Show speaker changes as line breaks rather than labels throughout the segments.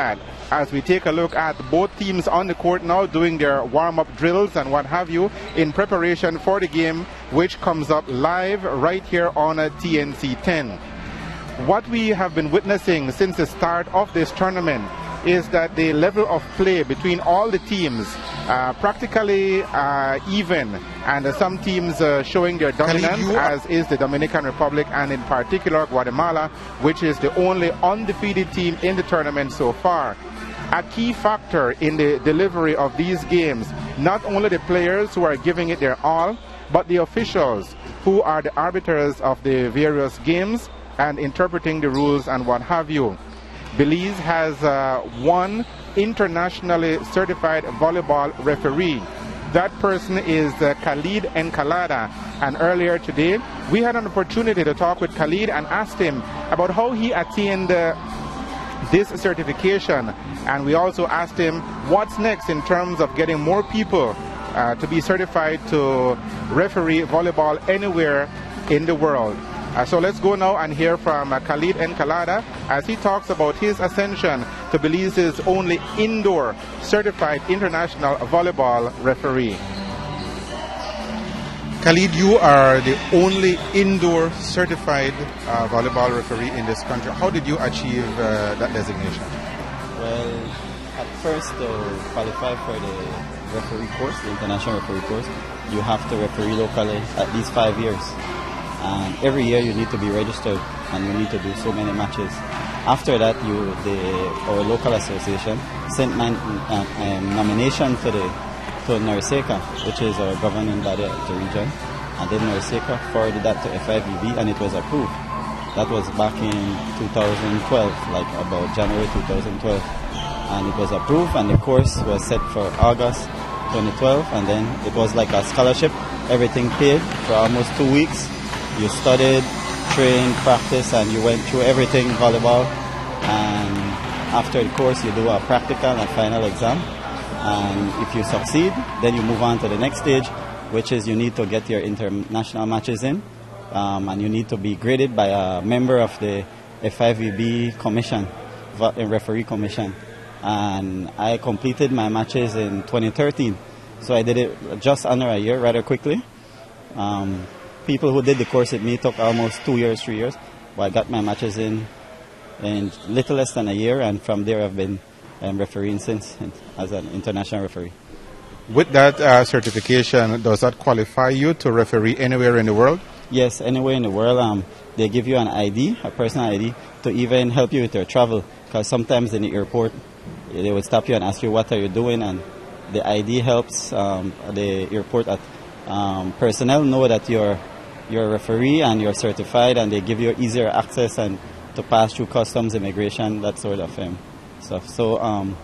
that as we take a look at both teams on the court now doing their warm-up drills and what have you in preparation for the game, which comes up live right here on TNC 10. What we have been witnessing since the start of this tournament is that the level of play between all the teams practically even, and some teams showing their dominance, as is the Dominican Republic and in particular Guatemala, which is the only undefeated team in the tournament so far. A key factor in the delivery of these games, not only the players who are giving it their all, but the officials who are the arbiters of the various games and interpreting the rules and what have you. Belize has one internationally certified volleyball referee. That person is Khalid Encalada, and earlier today we had an opportunity to talk with Khalid and asked him about how he attained this certification, and we also asked him what's next in terms of getting more people to be certified to referee volleyball anywhere in the world. So let's go now and hear from Khalid Encalada as he talks about his ascension to Belize's only indoor certified international volleyball referee. Khalid, you are the only indoor certified volleyball referee in this country. How did you achieve that designation?
Well, at first to qualify for the referee course, the international referee course, you have to referee locally at least 5 years. And every year you need to be registered and you need to do so many matches. After that, our local association sent my nomination to NICARAGUA, which is our governing body of the region. And then NICARAGUA forwarded that to FIVB and it was approved. That was back in 2012, like about January 2012. And it was approved and the course was set for August 2012. And then it was like a scholarship, everything paid for almost 2 weeks. You studied, trained, practiced, and you went through everything volleyball. And after the course, you do a practical and final exam. And if you succeed, then you move on to the next stage, which is you need to get your international matches in. And you need to be graded by a member of the FIVB commission, referee commission. And I completed my matches in 2013. So I did it just under a year, rather quickly. People who did the course with me took almost 2 years, 3 years. But I got my matches in little less than a year, and from there I've been refereeing since as an international referee.
With that certification, does that qualify you to referee anywhere in the world?
Yes, anywhere in the world. They give you an ID, a personal ID, to even help you with your travel. Because sometimes in the airport, they would stop you and ask you what are you doing, and the ID helps the airport personnel know that you're a referee and you're certified, and they give you easier access and to pass through customs, immigration, that sort of stuff. So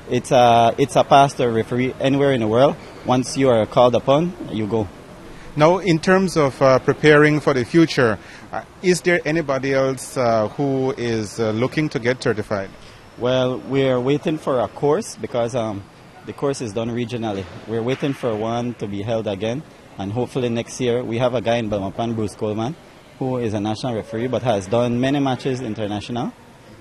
it's a pass to referee anywhere in the world. Once you are called upon, you go.
Now, in terms of preparing for the future, is there anybody else who is looking to get certified?
Well, we're waiting for a course because the course is done regionally. We're waiting for one to be held again, and hopefully next year. We have a guy in Belmopan, Bruce Coleman, who is a national referee but has done many matches international.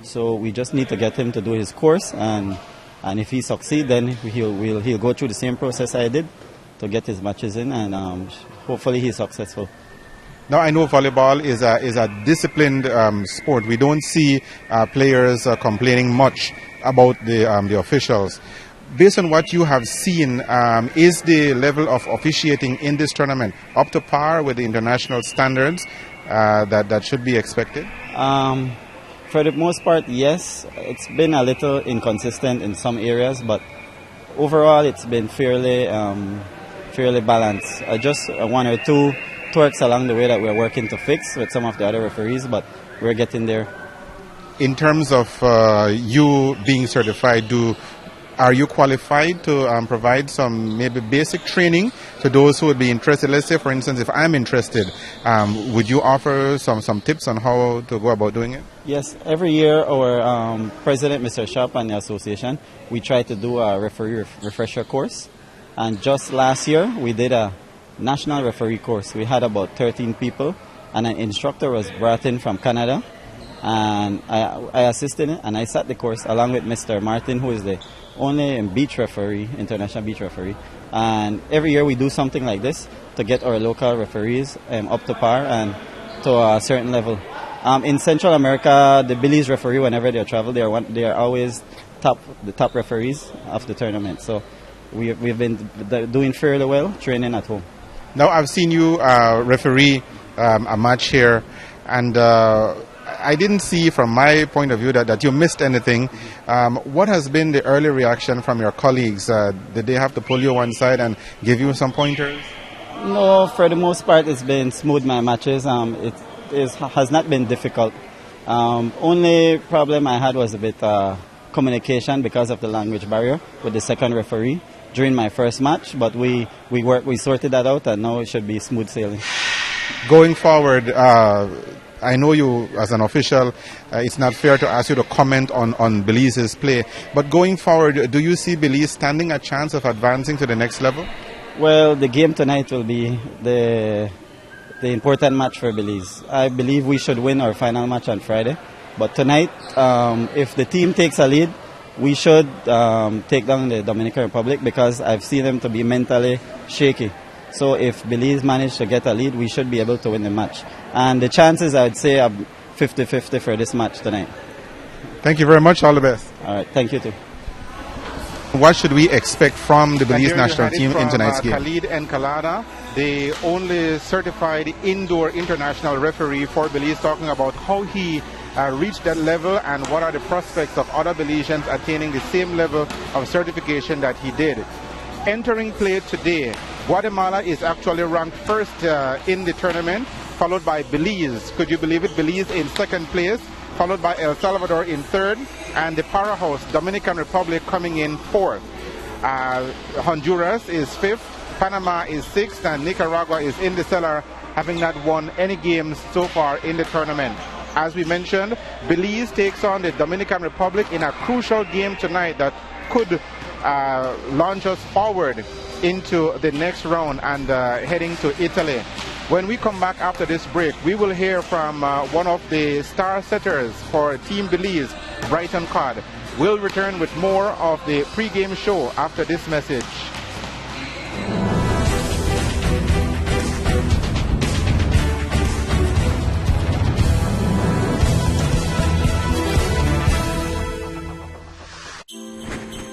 So we just need to get him to do his course, and if he succeeds, then he'll go through the same process I did to get his matches in, and hopefully he's successful.
Now, I know volleyball is a disciplined sport. We don't see players complaining much about the officials. Based on what you have seen, is the level of officiating in this tournament up to par with the international standards that should be expected?
For the most part, yes. It's been a little inconsistent in some areas, but overall it's been fairly balanced. Just one or two twerks along the way that we're working to fix with some of the other referees, but we're getting there.
In terms of you being certified, are you qualified to provide some maybe basic training to those who would be interested? Let's say, for instance, if I'm interested, would you offer some tips on how to go about doing it?
Yes, every year our president, Mr. Sharp, and the association, we try to do a referee refresher course. And just last year, we did a national referee course. We had about 13 people, and an instructor was brought in from Canada and I assisted it, and I sat the course along with Mr. Martin, who is the only beach referee, international beach referee. And every year we do something like this to get our local referees up to par and to a certain level. In Central America, the Belize referee, whenever they travel, they are always the top referees of the tournament. So we've been doing fairly well training at home.
Now I've seen you referee a match here, and I didn't see from my point of view that you missed anything. What has been the early reaction from your colleagues? Did they have to pull you one side and give you some pointers?
No, for the most part it's been smooth, my matches. It has not been difficult. Only problem I had was a bit communication because of the language barrier with the second referee during my first match, but we sorted that out, and now it should be smooth sailing.
Going forward, I know you as an official, it's not fair to ask you to comment on Belize's play, but going forward, do you see Belize standing a chance of advancing to the next level?
Well, the game tonight will be the important match for Belize. I believe we should win our final match on Friday, but tonight, if the team takes a lead, we should take down the Dominican Republic, because I've seen them to be mentally shaky. So if Belize manage to get a lead, we should be able to win the match. And the chances, I would say, are 50-50 for this match tonight.
Thank you very much. All the best.
All right. Thank you, too.
What should we expect from the Belize national team in tonight's game?
Khalid Encalada, the only certified indoor international referee for Belize, talking about how he reached that level and what are the prospects of other Belizeans attaining the same level of certification that he did. Entering play today, Guatemala is actually ranked first in the tournament, followed by Belize. Could you believe it? Belize in second place, followed by El Salvador in third, and the powerhouse Dominican Republic coming in fourth. Honduras is fifth, Panama is sixth, and Nicaragua is in the cellar, having not won any games so far in the tournament. As we mentioned, Belize takes on the Dominican Republic in a crucial game tonight that could launch us forward into the next round and heading to Italy. When we come back after this break, we will hear from one of the star setters for Team Belize, Brighton Codd. We'll return with more of the pregame show after this message.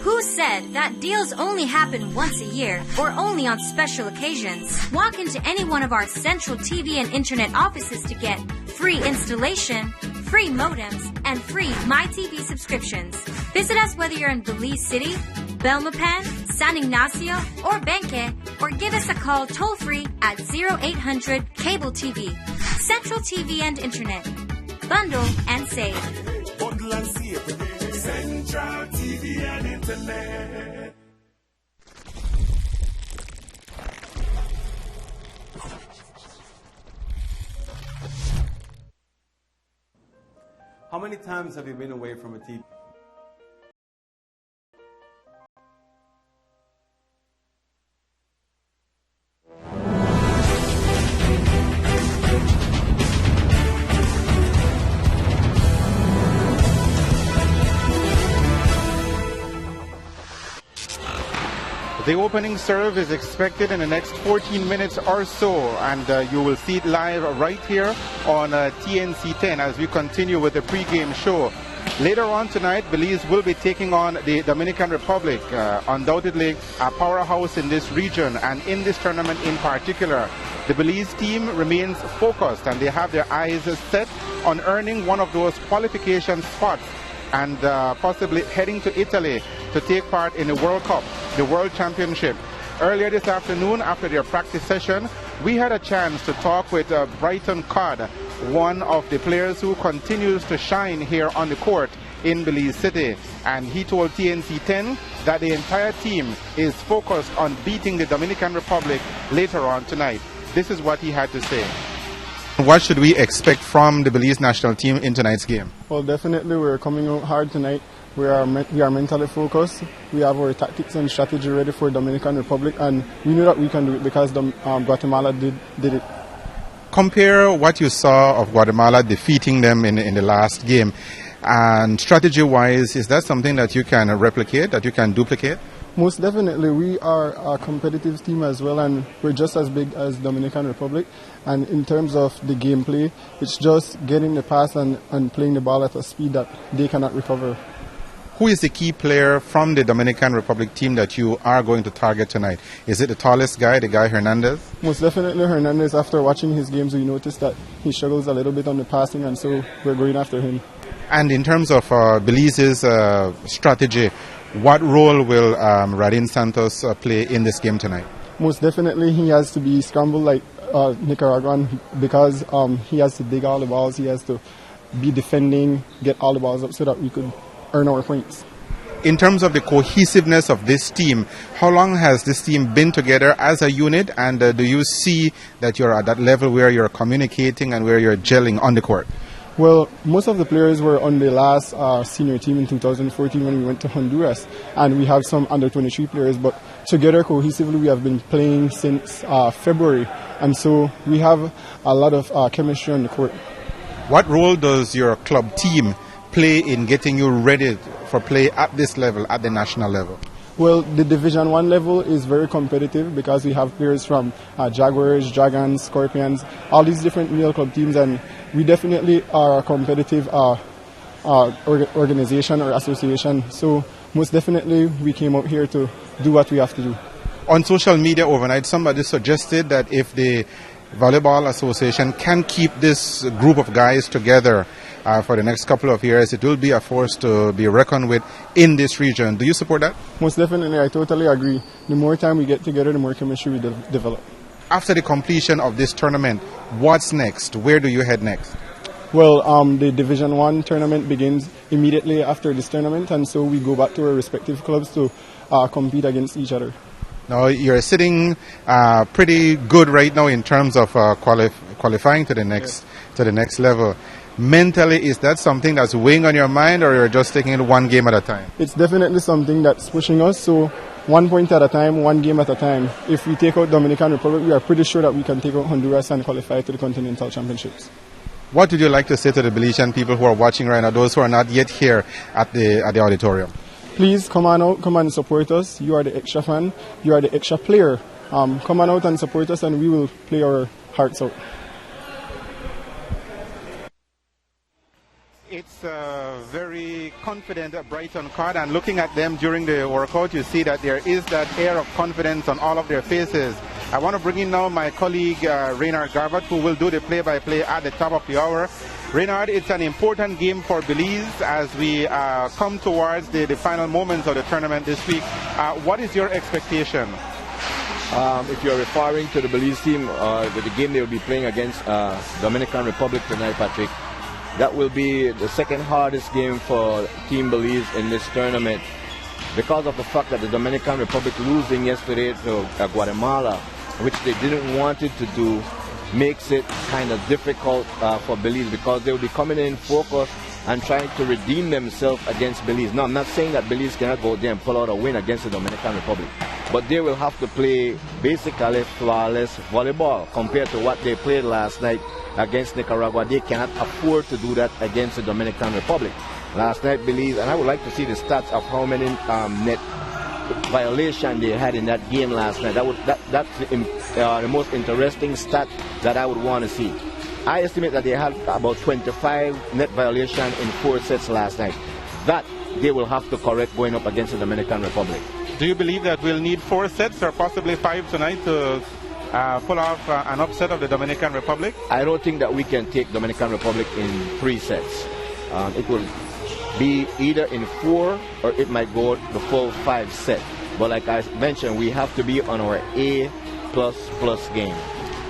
Who said that deals only happen once a year or only on special occasions? Walk into any one of our central TV and internet offices to get free installation, free modems, and free MyTV subscriptions. Visit us whether you're in Belize City, Belmopan, San Ignacio, or Benque, or give us a call toll-free at 0800 Cable TV. Central TV and Internet. Bundle and save.
Bundle and save. Central TV and Internet.
How many times have you been away from a TV?
The opening serve is expected in the next 14 minutes or so, and you will see it live right here on TNC 10 as we continue with the pregame show. Later on tonight, Belize will be taking on the Dominican Republic, undoubtedly a powerhouse in this region and in this tournament in particular. The Belize team remains focused and they have their eyes set on earning one of those qualification spots and possibly heading to Italy to take part in the World Cup, the World Championship. Earlier this afternoon, after their practice session, we had a chance to talk with Brighton Codd, one of the players who continues to shine here on the court in Belize City. And he told TNC 10 that the entire team is focused on beating the Dominican Republic later on tonight. This is what he had to say.
What should we expect from the Belize national team in tonight's game?
Well, definitely we're coming out hard tonight. We are mentally focused. We have our tactics and strategy ready for Dominican Republic, and we know that we can do it because Guatemala did it.
Compare what you saw of Guatemala defeating them in the last game, and strategy-wise, is that something that you can replicate, that you can duplicate?
Most definitely, we are a competitive team as well, and we're just as big as Dominican Republic. And in terms of the gameplay, it's just getting the pass and playing the ball at a speed that they cannot recover.
Who is the key player from the Dominican Republic team that you are going to target tonight? Is it the tallest guy, the guy Hernandez?
Most definitely Hernandez. After watching his games, we noticed that he struggles a little bit on the passing, and so we're going after him.
And in terms of Belize's strategy, what role will Radin Santos play in this game tonight?
Most definitely he has to be scrambled like Nicaraguan, because he has to dig all the balls, he has to be defending, get all the balls up so that we could earn our points.
In terms of the cohesiveness of this team, how long has this team been together as a unit, and do you see that you're at that level where you're communicating and where you're gelling on the court?
Well, most of the players were on the last senior team in 2014 when we went to Honduras, and we have some under-23 players, but together cohesively we have been playing since February, and so we have a lot of chemistry on the court.
What role does your club team play in getting you ready for play at this level, at the national level?
Well, the Division 1 level is very competitive because we have players from Jaguars, Dragons, Scorpions, all these different real club teams, and we definitely are a competitive organization or association. So most definitely we came out here to do what we have to do.
On social media overnight, somebody suggested that if the Volleyball Association can keep this group of guys together for the next couple of years, it will be a force to be reckoned with in this region. Do you support that?
Most definitely, I totally agree. The more time we get together, the more chemistry we develop.
After the completion of this tournament, what's next? Where do you head next?
Well, the Division 1 tournament begins immediately after this tournament, and so we go back to our respective clubs to compete against each other.
Now, you're sitting pretty good right now in terms of qualifying to the next level. Mentally, is that something that's weighing on your mind, or you're just taking it one game at a time?
It's definitely something that's pushing us. So 1 point at a time, one game at a time. If we take out Dominican Republic, we are pretty sure that we can take out Honduras and qualify to the Continental Championships.
What would you like to say to the Belizean people who are watching right now, those who are not yet here at the auditorium?
Please come on out, come and support us. You are the extra fan, you are the extra player. Come on out and support us, and we will play our hearts out.
It's a very confident Brighton card, and looking at them during the workout, you see that there is that air of confidence on all of their faces. I want to bring in now my colleague Reynard Garbutt, who will do the play-by-play at the top of the hour. Reynard, it's an important game for Belize as we come towards the final moments of the tournament this week. What is your expectation?
If you're referring to the Belize team, the game they will be playing against Dominican Republic tonight, Patrick, that will be the second hardest game for Team Belize in this tournament because of the fact that the Dominican Republic losing yesterday to Guatemala, which they didn't want it to do, makes it kind of difficult for Belize because they will be coming in focused and trying to redeem themselves against Belize. Now, I'm not saying that Belize cannot go there and pull out a win against the Dominican Republic, but they will have to play basically flawless volleyball compared to what they played last night against Nicaragua. They cannot afford to do that against the Dominican Republic. Last night, Belize, and I would like to see the stats of how many net violation they had in that game last night. That's the most interesting stat that I would want to see. I estimate that they had about 25 net violation in 4 sets last night. That they will have to correct going up against the Dominican Republic.
Do you believe that we'll need 4 sets or possibly 5 tonight to pull off an upset of the Dominican Republic?
I don't think that we can take Dominican Republic in 3 sets. It will be either in 4 or it might go the full 5 set. But like I mentioned, we have to be on our A++ game.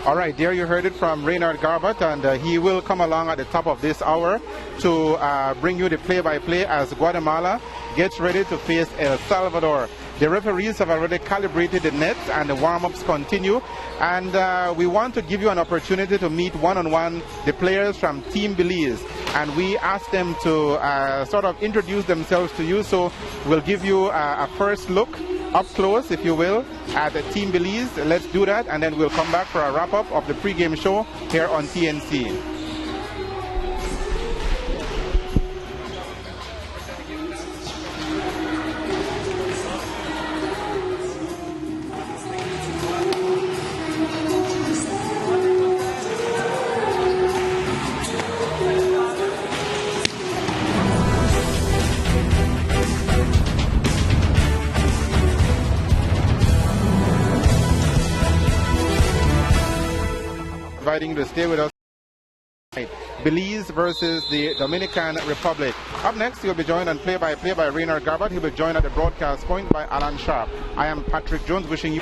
All right, there you heard it from Reynard Garbutt, and he will come along at the top of this hour to bring you the play-by-play as Guatemala gets ready to face El Salvador. The referees have already calibrated the nets and the warm-ups continue, and we want to give you an opportunity to meet one-on-one the players from Team Belize, and we ask them to sort of introduce themselves to you. So we'll give you a first look up close, if you will, at Team Belize. Let's do that, and then we'll come back for a wrap-up of the pregame show here on TNC. Inviting you to stay with us. Belize versus the Dominican Republic. Up next, he'll be joined on play-by-play by Raynard Garbutt. He'll be joined at the broadcast point by Alan Sharp. I am Patrick Jones, wishing you...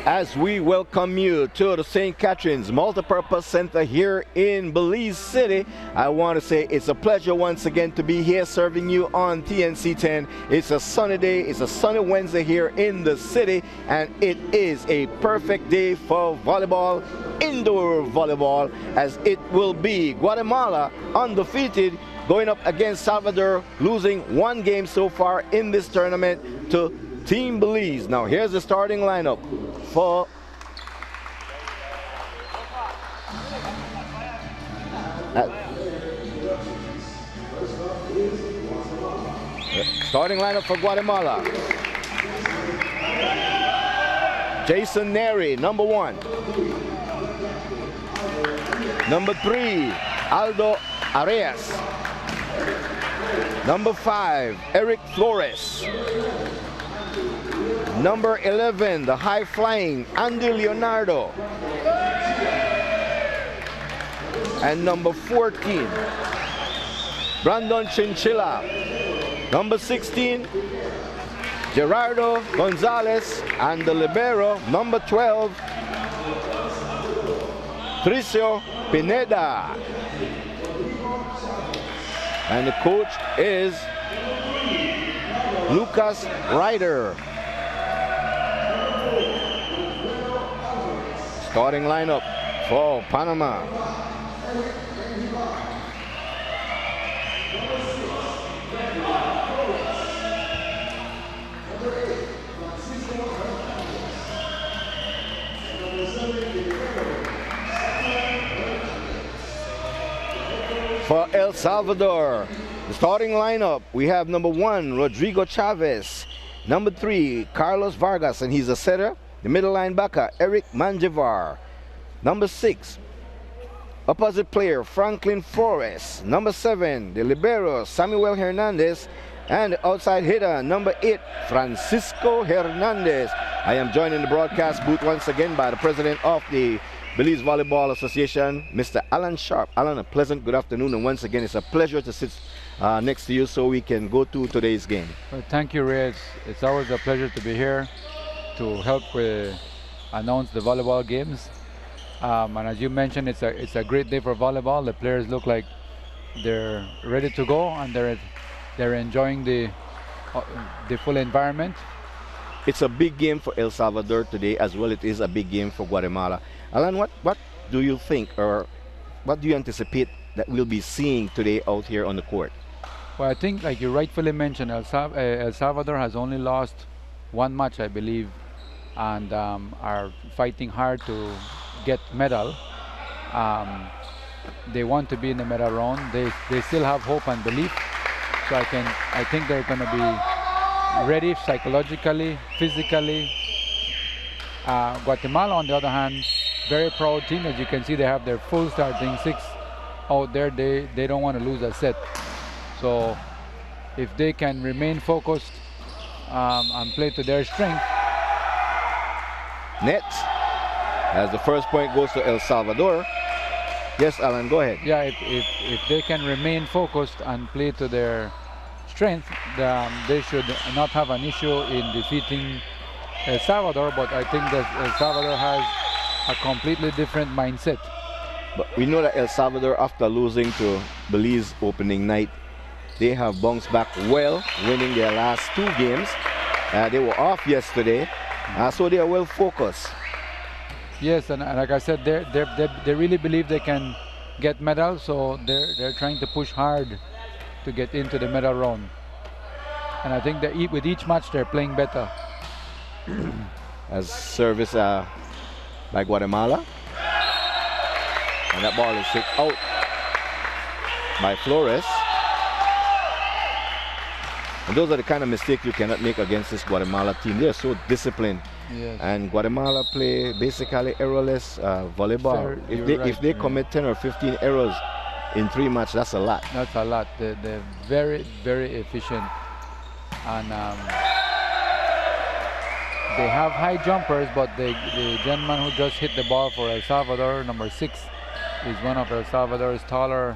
As we welcome you to the St. Catherine's Multipurpose Center here in Belize City, I want to say it's a pleasure once again to be here serving you on TNC 10. It's a sunny day, it's a sunny Wednesday here in the city, and it is a perfect day for volleyball, indoor volleyball, as it will be Guatemala undefeated going up against Salvador, losing one game so far in this tournament to Team Belize. Now here's the starting lineup for starting lineup for Guatemala. Jason Neri, number 1. Number 3, Aldo Arias. Number 5, Eric Flores. Number 11, the high-flying Andy Leonardo. And number 14, Brandon Chinchilla. Number 16, Gerardo Gonzalez. And the libero, number 12, Tricio Pineda. And the coach is Lucas Ryder. Starting lineup for Panama. For El Salvador, the starting lineup, we have number 1, Rodrigo Chavez. Number 3, Carlos Vargas, and he's a setter. The middle linebacker, Eric Manjevar. Number 6, opposite player, Franklin Flores. Number 7, the libero, Samuel Hernandez. And the outside hitter, number 8, Francisco Hernandez. I am joined in the broadcast booth once again by the president of the Belize Volleyball Association, Mr. Alan Sharp. Alan, a pleasant good afternoon, and once again, it's a pleasure to sit next to you so we can go to today's game.
Well, thank you, Ray. It's always a pleasure to be here to help announce the volleyball games. And as you mentioned, it's a great day for volleyball. The players look like they're ready to go, and they're enjoying the full environment.
It's a big game for El Salvador today, as well it is a big game for Guatemala. Alan, what do you think, or what do you anticipate that we'll be seeing today out here on the court?
Well, I think, like you rightfully mentioned, El Salvador has only lost one match, I believe, and are fighting hard to get medal. They want to be in the medal round. They still have hope and belief. So I think they're going to be ready psychologically, physically. Guatemala, on the other hand, very proud team. As you can see, they have their full starting 6 out there. They don't want to lose a set. So if they can remain focused and play to their strength.
Net, as the first point goes to El Salvador. Yes, Alan, go ahead.
Yeah, if they can remain focused and play to their strength, they should not have an issue in defeating El Salvador, but I think that El Salvador has a completely different mindset.
But we know that El Salvador, after losing to Belize opening night, They have bounced back well, winning their last 2 games. They were off yesterday, so they are well focused.
Yes, and like I said, they really believe they can get medals, so they're trying to push hard to get into the medal round. And I think that with each match they're playing better.
As service by Guatemala. And that ball is hit out by Flores. And those are the kind of mistakes you cannot make against this Guatemala team. They're so disciplined.
Yes.
And Guatemala play basically errorless volleyball. If they commit 10 or 15 errors in 3 matches, that's a lot.
That's a lot. They're very, very efficient. And they have high jumpers, but the gentleman who just hit the ball for El Salvador, number 6, is one of El Salvador's taller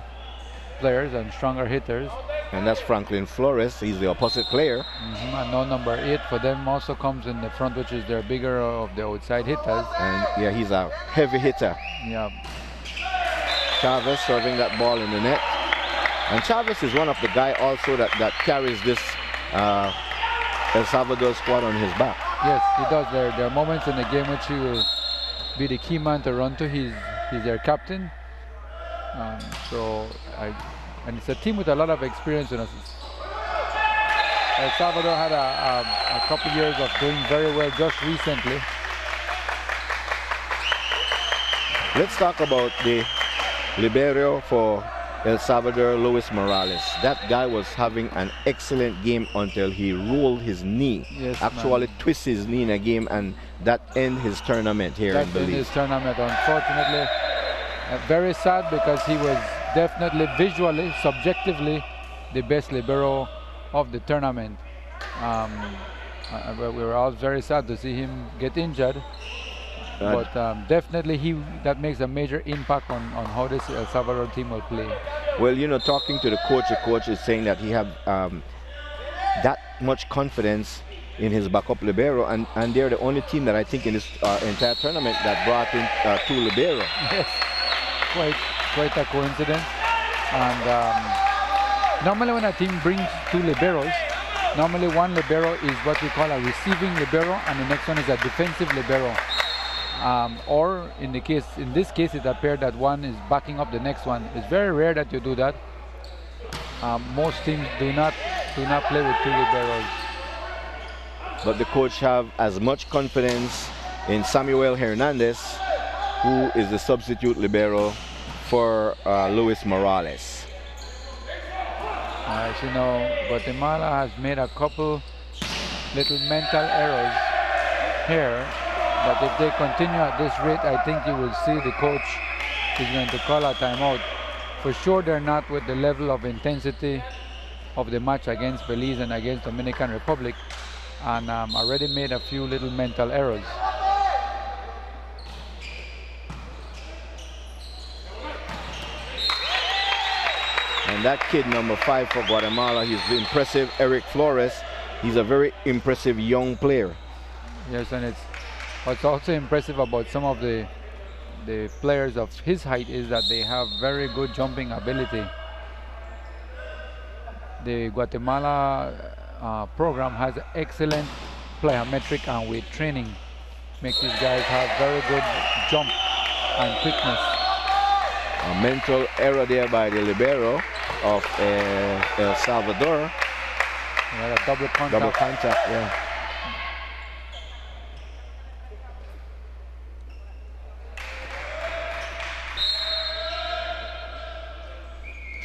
players and stronger hitters.
And that's Franklin Flores. He's the opposite player.
And now number 8 for them also comes in the front, which is their bigger of the outside hitters.
And yeah, he's a heavy hitter.
Yeah.
Chavez serving that ball in the net. And Chavez is one of the guy also that carries this El Salvador squad on his back.
Yes, he does. There are moments in the game which he will be the key man to run to. He's their captain. And it's a team with a lot of experience in us. El Salvador had a couple years of doing very well just recently.
Let's talk about the Libero for El Salvador, Luis Morales. That guy was having an excellent game until he rolled his knee.
Yes,
actually twisted his knee in a game, and that ended his tournament here in Belize.
His tournament, unfortunately. Very sad because he was definitely visually, subjectively, the best libero of the tournament. We were all very sad to see him get injured. But definitely that makes a major impact on how this El Salvador team will play.
Well, you know, talking to the coach is saying that he have that much confidence in his backup libero, and they're the only team that I think in this entire tournament that brought in 2 libero.
Yes, quite a coincidence. And normally when a team brings 2 liberos, normally one libero is what we call a receiving libero, and the next one is a defensive libero. Or in this case, it appeared that one is backing up the next one. It's very rare that you do that. Most teams do not play with 2 liberos.
But the coach have as much confidence in Samuel Hernandez, who is the substitute libero for Luis Morales.
As you know, Guatemala has made a couple little mental errors here. But if they continue at this rate, I think you will see the coach is going to call a timeout. For sure, they're not with the level of intensity of the match against Belize and against Dominican Republic, and already made a few little mental errors.
And that kid, number 5 for Guatemala, he's impressive, Eric Flores. He's a very impressive young player.
Yes, and what's also impressive about some of the players of his height is that they have very good jumping ability. The Guatemala program has excellent plyometric and weight training. Makes these guys have very good jump and quickness.
A mental error there by the libero of El Salvador.
Yeah, a double contact.
Double contact, yeah.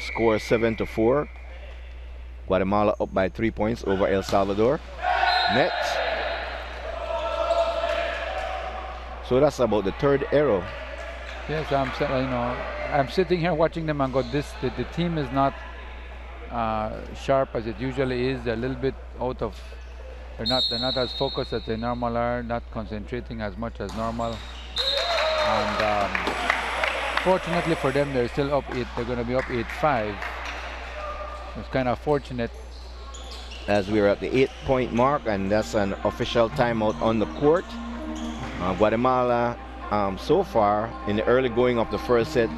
Score 7-4. Guatemala up by 3 points over El Salvador. Net. So that's about the 3rd error.
Yes, I'm sitting here watching them and go, the team is not sharp as it usually is. They're a little bit out of. They're not as focused as they normally are. Not concentrating as much as normal. And fortunately for them, they're still up 8. They're going to be up 8-5. It's kind of fortunate.
As we're at the 8-point mark, and that's an official timeout on the court. Guatemala, so far in the early going of the first set,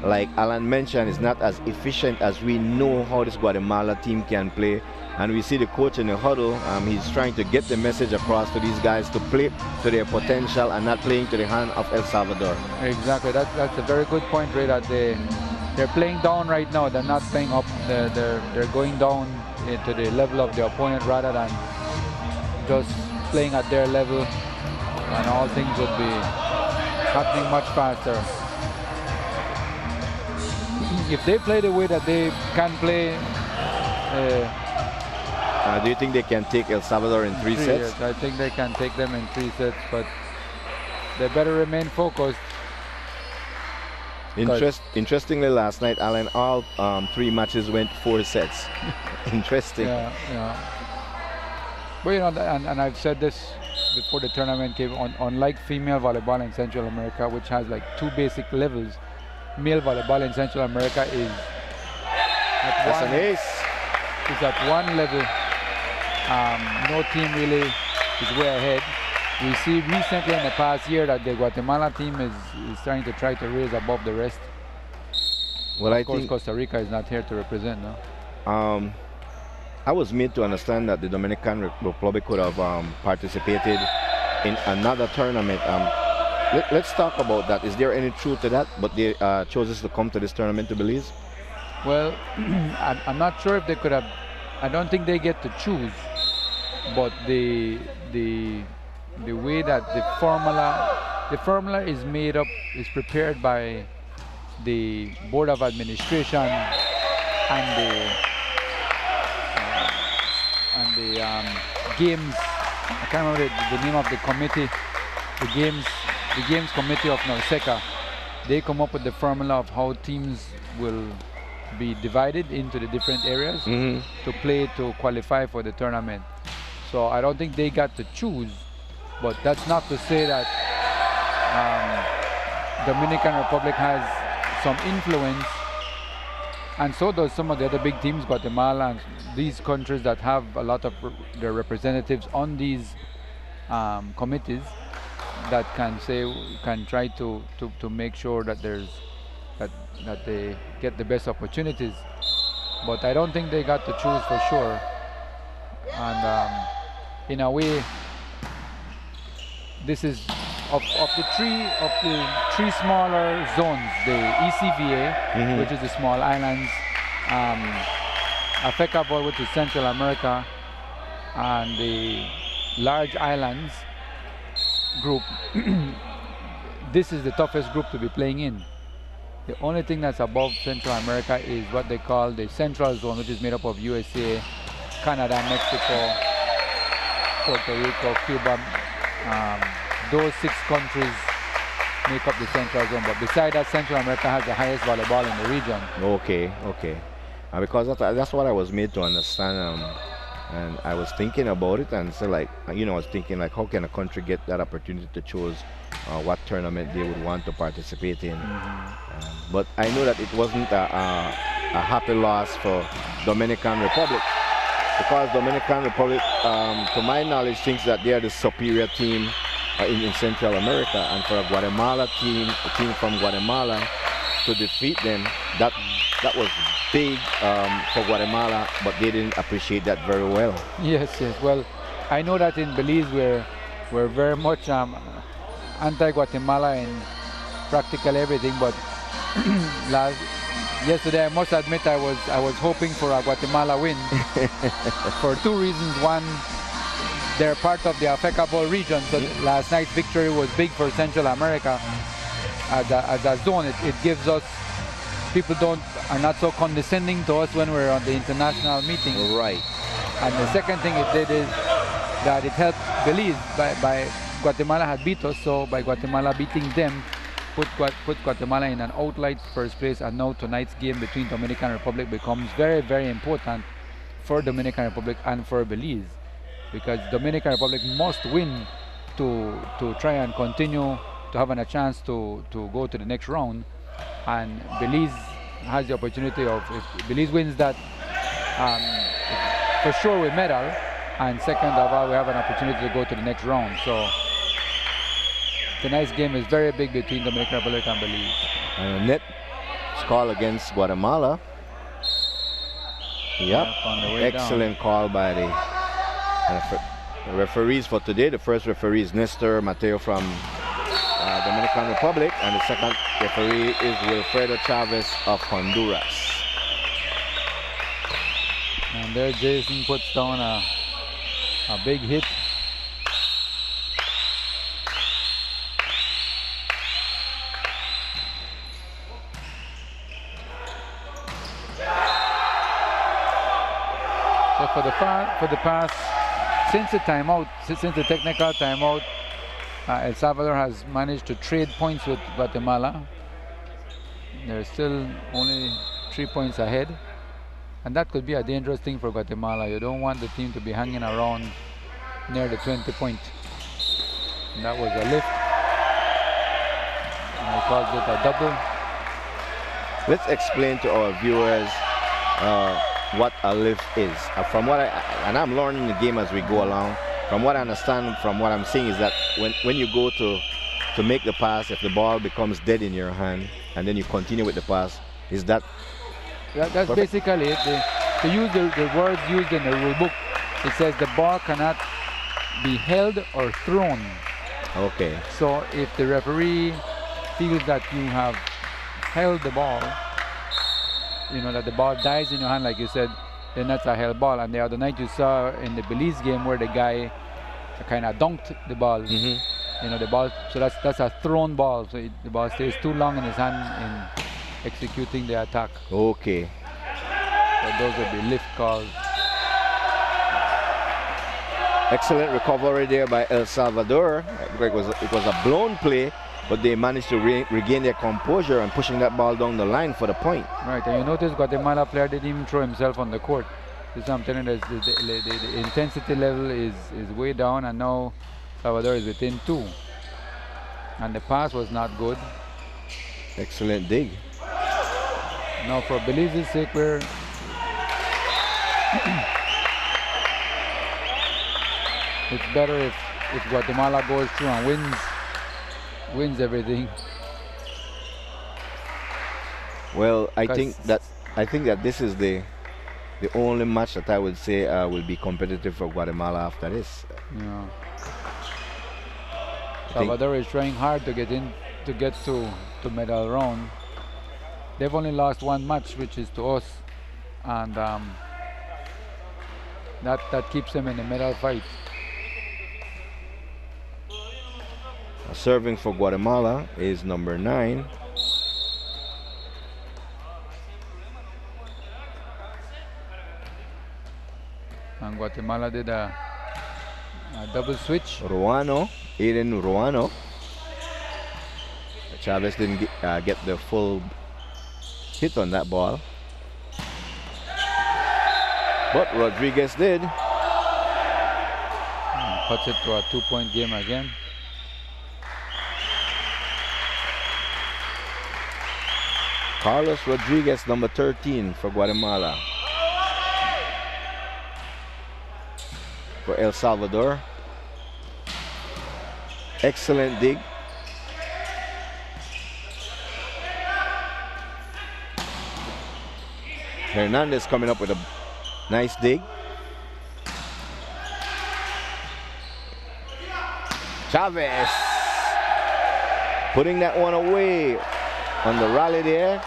like Alan mentioned, is not as efficient as we know how this Guatemala team can play. And we see the coach in the huddle, he's trying to get the message across to these guys to play to their potential and not playing to the hand of El Salvador.
Exactly, that's a very good point, Ray, that they're playing down right now. They're not playing up, they're going down to the level of the opponent rather than just playing at their level, and all things would be happening much faster. If they play the way that they can play,
do you think they can take El Salvador in three sets?
Yes, I think they can take them in 3 sets, but they better remain focused.
Interestingly, last night, Alan, all 3 matches went 4 sets. Interesting.
Yeah. But you know, and I've said this before the tournament came on. Unlike female volleyball in Central America, which has like 2 basic levels, male volleyball in Central America is at
an ace.
It's at one level. No team really is way ahead. We see recently in the past year that the Guatemala team is trying to raise above the rest.
Well,
of course, Costa Rica is not here to represent now.
I was made to understand that the Dominican Republic could have participated in another tournament. Let's talk about that. Is there any truth to that? But they chose to come to this tournament to Belize?
Well, I'm not sure if they could have. I don't think they get to choose. But the way that the formula is made up, is prepared by the Board of Administration and the games. I can't remember the name of the committee. The games committee of NORSECA. They come up with the formula of how teams will be divided into the different areas to play to qualify for the tournament. So I don't think they got to choose, but that's not to say that Dominican Republic has some influence, and so does some of the other big teams, Guatemala and these countries that have a lot of their representatives on these committees that can try to make sure that that they get the best opportunities. But I don't think they got to choose for sure. And in a way, this is of the three smaller zones: the ECVA, which is the small islands, FIVB, which is Central America, and the large islands group. This is the toughest group to be playing in. The only thing that's above Central America is what they call the Central Zone, which is made up of USA, Canada, Mexico, Puerto Rico, Cuba. Those 6 countries make up the Central Zone. But besides that, Central America has the highest volleyball in the region.
Okay. Because that's what I was made to understand. And I was thinking about it, and so I was thinking how can a country get that opportunity to choose what tournament they would want to participate in. But I know that it wasn't a happy loss for Dominican Republic, because Dominican Republic, to my knowledge, thinks that they are the superior team in Central America, and for a Guatemala team, a team from Guatemala, to defeat them, that was big for Guatemala, but they didn't appreciate that very well.
Yes. Well, I know that in Belize we're very much anti-Guatemala in practically everything, but yesterday I must admit I was hoping for a Guatemala win for 2 reasons. One, they're part of the FIVB region, so last night's victory was big for Central America as a zone. It gives us, people are not so condescending to us when we're on the international meeting.
Right.
And the second thing it did is that it helped Belize by Guatemala had beat us, so by Guatemala beating them, put Guatemala in an outright first place, and now tonight's game between Dominican Republic becomes very, very important for Dominican Republic and for Belize, because Dominican Republic must win to try and continue to have a chance to go to the next round, and Belize has the opportunity of, if Belize wins that, for sure we medal, and second of all we have an opportunity to go to the next round. So tonight's game is very big between Dominican Republic and Belize.
Net call against Guatemala. Yep, excellent call by the referees for today. The first referee is Nestor Mateo from Dominican Republic, and the second referee is Wilfredo Chavez of Honduras.
And there Jason puts down a big hit. So for the past, since the technical timeout, El Salvador has managed to trade points with Guatemala. They're still only 3 points ahead, and that could be a dangerous thing for Guatemala. You don't want the team to be hanging around near the 20 point. And that was a lift. And he calls it a double.
Let's explain to our viewers what a lift is. From what I'm learning the game as we go along. From what I understand, from what I'm seeing, is that when you go to make the pass, if the ball becomes dead in your hand, and then you continue with the pass, is that's
perfect? Basically it. To use the words used in the rule book, it says the ball cannot be held or thrown.
Okay.
So if the referee feels that you have held the ball, you know, that the ball dies in your hand, like you said, then that's a held ball. And the other night you saw in the Belize game where the guy kind of dunked the ball. You know, the ball, so that's a thrown ball. So the ball stays too long in his hand in executing the attack.
Okay.
So those would be lift calls.
Excellent recovery there by El Salvador. It was a blown play, but they managed to regain their composure and pushing that ball down the line for the point.
Right, and you notice Guatemala player didn't even throw himself on the court. This is what I'm telling you, the intensity level is way down, and now Salvador is within 2. And the pass was not good.
Excellent dig.
Now for Belize's sake, we're it's better if Guatemala goes through and wins everything.
Well, I think that this is the only match that I would say will be competitive for Guatemala after this.
Yeah. Salvador is trying hard to get to medal round. They've only lost 1 match, which is to us, and that keeps them in the medal fight.
Serving for Guatemala is number 9.
And Guatemala did a double switch.
Aiden Ruano. Chavez didn't get the full hit on that ball, but Rodriguez did.
And puts it to a 2-point game again.
Carlos Rodriguez, number 13 for Guatemala. For El Salvador. Excellent dig. Hernandez coming up with a nice dig. Chavez putting that one away on the rally there.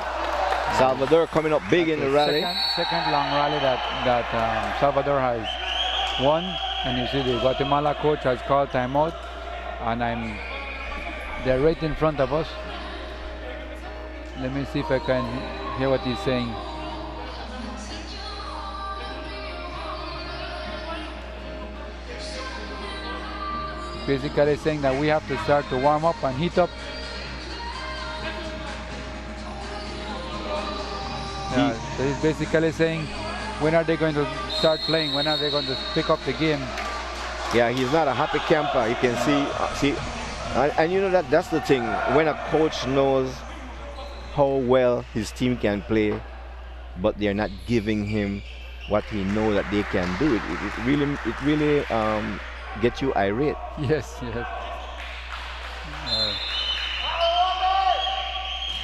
Salvador coming up big in the rally.
Second long rally that Salvador has won, and you see the Guatemala coach has called timeout, and they're right in front of us. Let me see if I can hear what he's saying. Basically saying that we have to start to warm up and heat up. Yeah, so he's basically saying, when are they going to start playing? When are they going to pick up the game?
Yeah, he's not a happy camper. You can see, and you know that's the thing. When a coach knows how well his team can play, but they're not giving him what he knows that they can do, it really gets you irate.
Yes.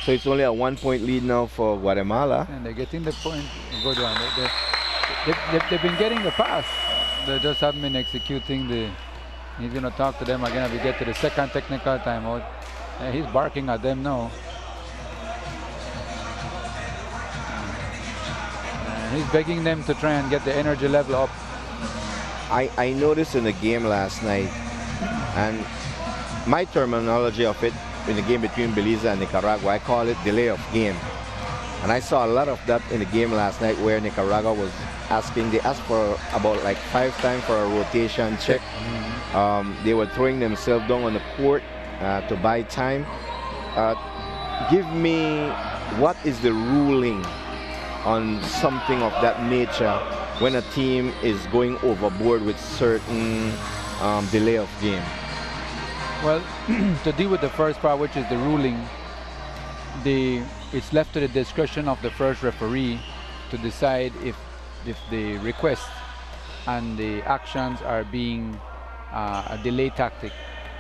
So it's only a 1-point lead now for Guatemala.
And they're getting the point. Good one. They've been getting the pass. They just haven't been executing the. He's going to talk to them again as we get to the second technical timeout. And he's barking at them now. And he's begging them to try and get the energy level up.
I noticed in the game last night, and my terminology of it in the game between Belize and Nicaragua, I call it delay of game. And I saw a lot of that in the game last night where Nicaragua was they asked for about like 5 times for a rotation check. They were throwing themselves down on the court to buy time. Give me, what is the ruling on something of that nature when a team is going overboard with certain delay of game?
Well, to deal with the first part, which is the ruling, it's left to the discretion of the first referee to decide if the request and the actions are being a delay tactic.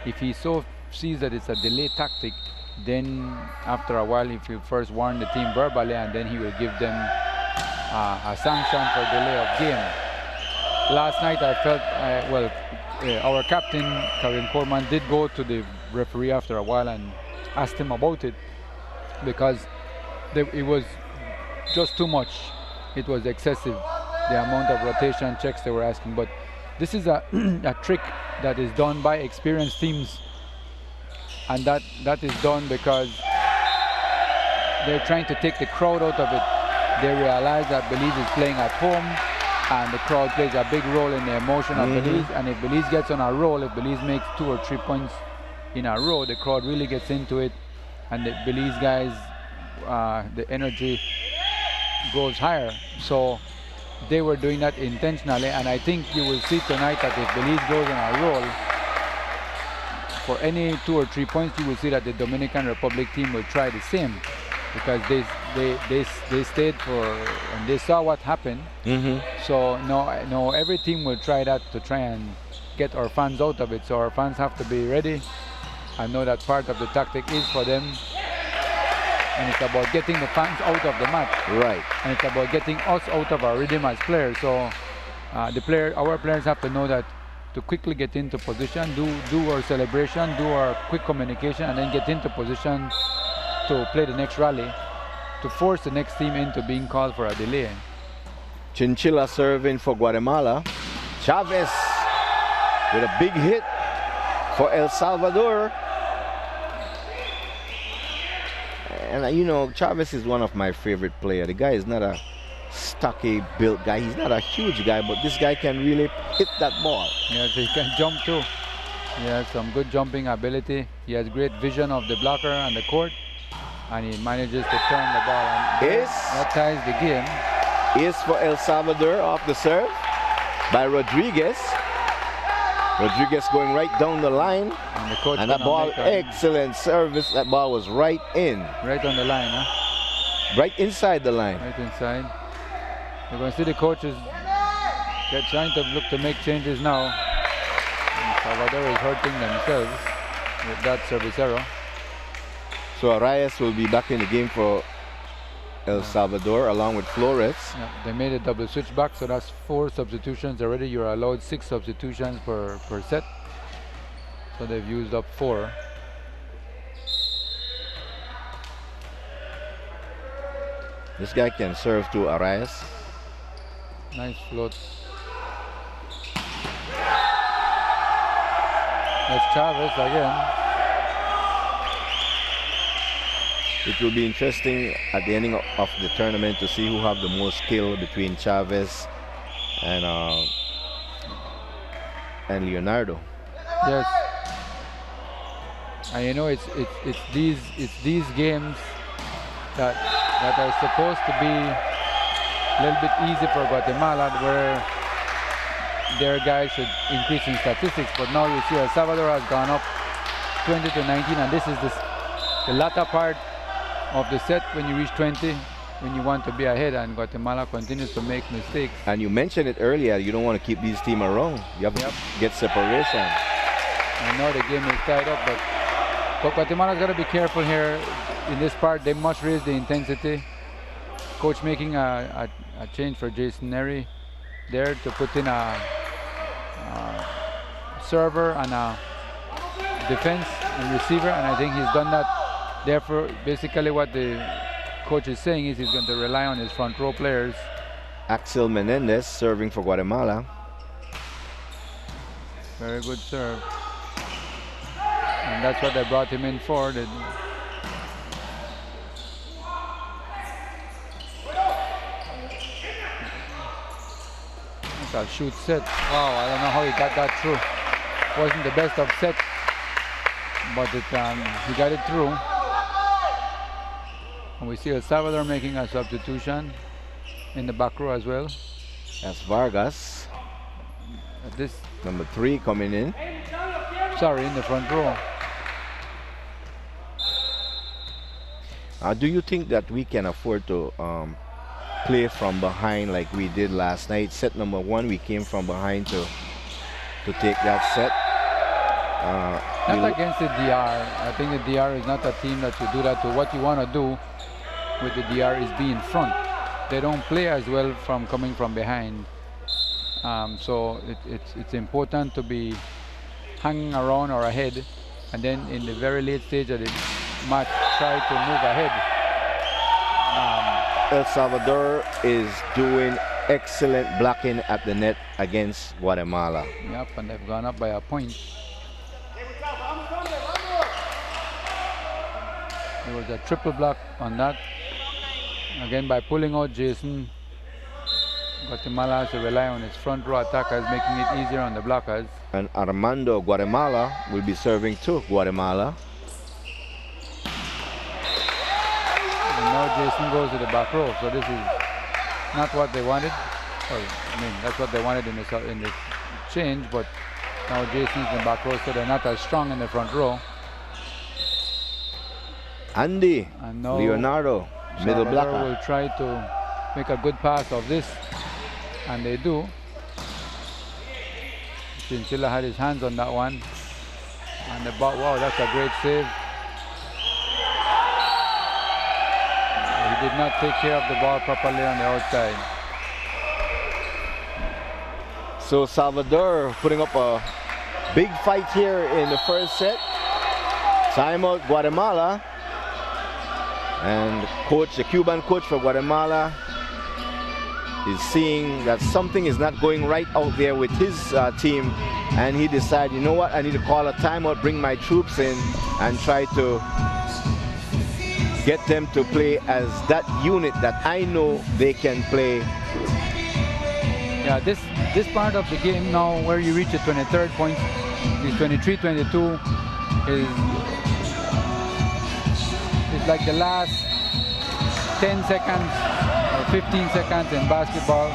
If he sees that it's a delay tactic, then after a while, if you first warn the team verbally, and then he will give them a sanction for delay of game. Last night I felt, our captain, Karim Coleman, did go to the referee after a while and asked him about it, because it was just too much. It was excessive, the amount of rotation checks they were asking. But this is a trick that is done by experienced teams, and that is done because they're trying to take the crowd out of it. They realize that Belize is playing at home, and the crowd plays a big role in the emotion of Belize. And if Belize gets on a roll, if Belize makes 2 or 3 points in a row, the crowd really gets into it, and the Belize guys, the energy goes higher. So they were doing that intentionally, and I think you will see tonight that if Belize goes on a roll for any 2 or 3 points, you will see that the Dominican Republic team will try the same, because they stayed for, and they saw what happened. So no, every team will try that to try and get our fans out of it. So our fans have to be ready and know that part of the tactic is for them, and it's about getting the fans out of the match.
Right.
And it's about getting us out of our rhythm as players. So our players have to know that to quickly get into position, do our celebration, do our quick communication, and then get into position to play the next rally, to force the next team into being called for a delay.
Chinchilla serving for Guatemala. Chavez with a big hit for El Salvador. And you know, Chavez is one of my favorite players. The guy is not a stocky built guy. He's not a huge guy, but this guy can really hit that ball.
Yes, he can jump too. He has some good jumping ability. He has great vision of the blocker and the court, and he manages to turn the ball. And that ties the game.
Is for El Salvador off the serve by Rodriguez. Rodriguez going right down the line.
And the coach,
and that ball, excellent service. That ball was right in.
Right on the line, huh?
Right inside the line.
Right inside. You're going to see the coaches trying to look to make changes now. And Salvador is hurting themselves with that service error.
So Arias will be back in the game for El Salvador along with Flores.
Yeah, they made a double switch back, so that's 4 substitutions already. You're allowed 6 substitutions per set. So they've used up 4.
This guy can serve to Arias.
Nice float. That's Chavez again.
It will be interesting at the ending of the tournament to see who have the most skill between Chavez and Leonardo.
Yes. And you know, it's these games that are supposed to be a little bit easy for Guatemala, where their guys should increase in statistics. But now you see El Salvador has gone up 20-19, and this is the latter part of the set when you reach 20, when you want to be ahead, and Guatemala continues to make mistakes.
And you mentioned it earlier, you don't want to keep these teams around. You have to get separation.
I know the game is tied up, but Guatemala's got to be careful here. in this part, they must raise the intensity. Coach making a change for Jason Neri there to put in a server and a defense and receiver, and I think he's done that. Therefore, basically what the coach is saying is he's going to rely on his front row players.
Axel Menendez serving for Guatemala.
Very good serve. And that's what they brought him in for. It's a shoot set. Wow, I don't know how he got that through. Wasn't the best of sets, but he got it through. And we see El Salvador making a substitution in the back row as well.
That's Vargas.
This
number 3 coming in.
Sorry, in the front row.
Do you think that we can afford to play from behind like we did last night? Set number 1, we came from behind to take that set.
Not against the DR. I think the DR is not a team that you do that to. What you want to do with the DR is be in front. They don't play as well from coming from behind. So it's important to be hanging around or ahead, and then in the very late stage of the match try to move ahead.
El Salvador is doing excellent blocking at the net against Guatemala.
Yep, and they've gone up by a point. There was a triple block on that. Again, by pulling out Jason, Guatemala has to rely on its front row attackers, making it easier on the blockers.
And Armando Guatemala will be serving to Guatemala.
And now Jason goes to the back row, so this is not what they wanted. Well, I mean, that's what they wanted in the change, but now Jason's in the back row, so they're not as strong in the front row.
Andy, Leonardo, middle blocker.
Will try to make a good pass of this, and they do. Chinchilla had his hands on that one, and the ball. Wow, that's a great save. He did not take care of the ball properly on the outside.
So Salvador putting up a big fight here in the first set. Timeout Guatemala. And the Cuban coach for Guatemala is seeing that something is not going right out there with his team, and he decided, you know what, I need to call a timeout, bring my troops in, and try to get them to play as that unit that I know they can play.
Yeah, this part of the game now, where you reach the 23rd point, is 23-22, is like the last 10 seconds or 15 seconds in basketball.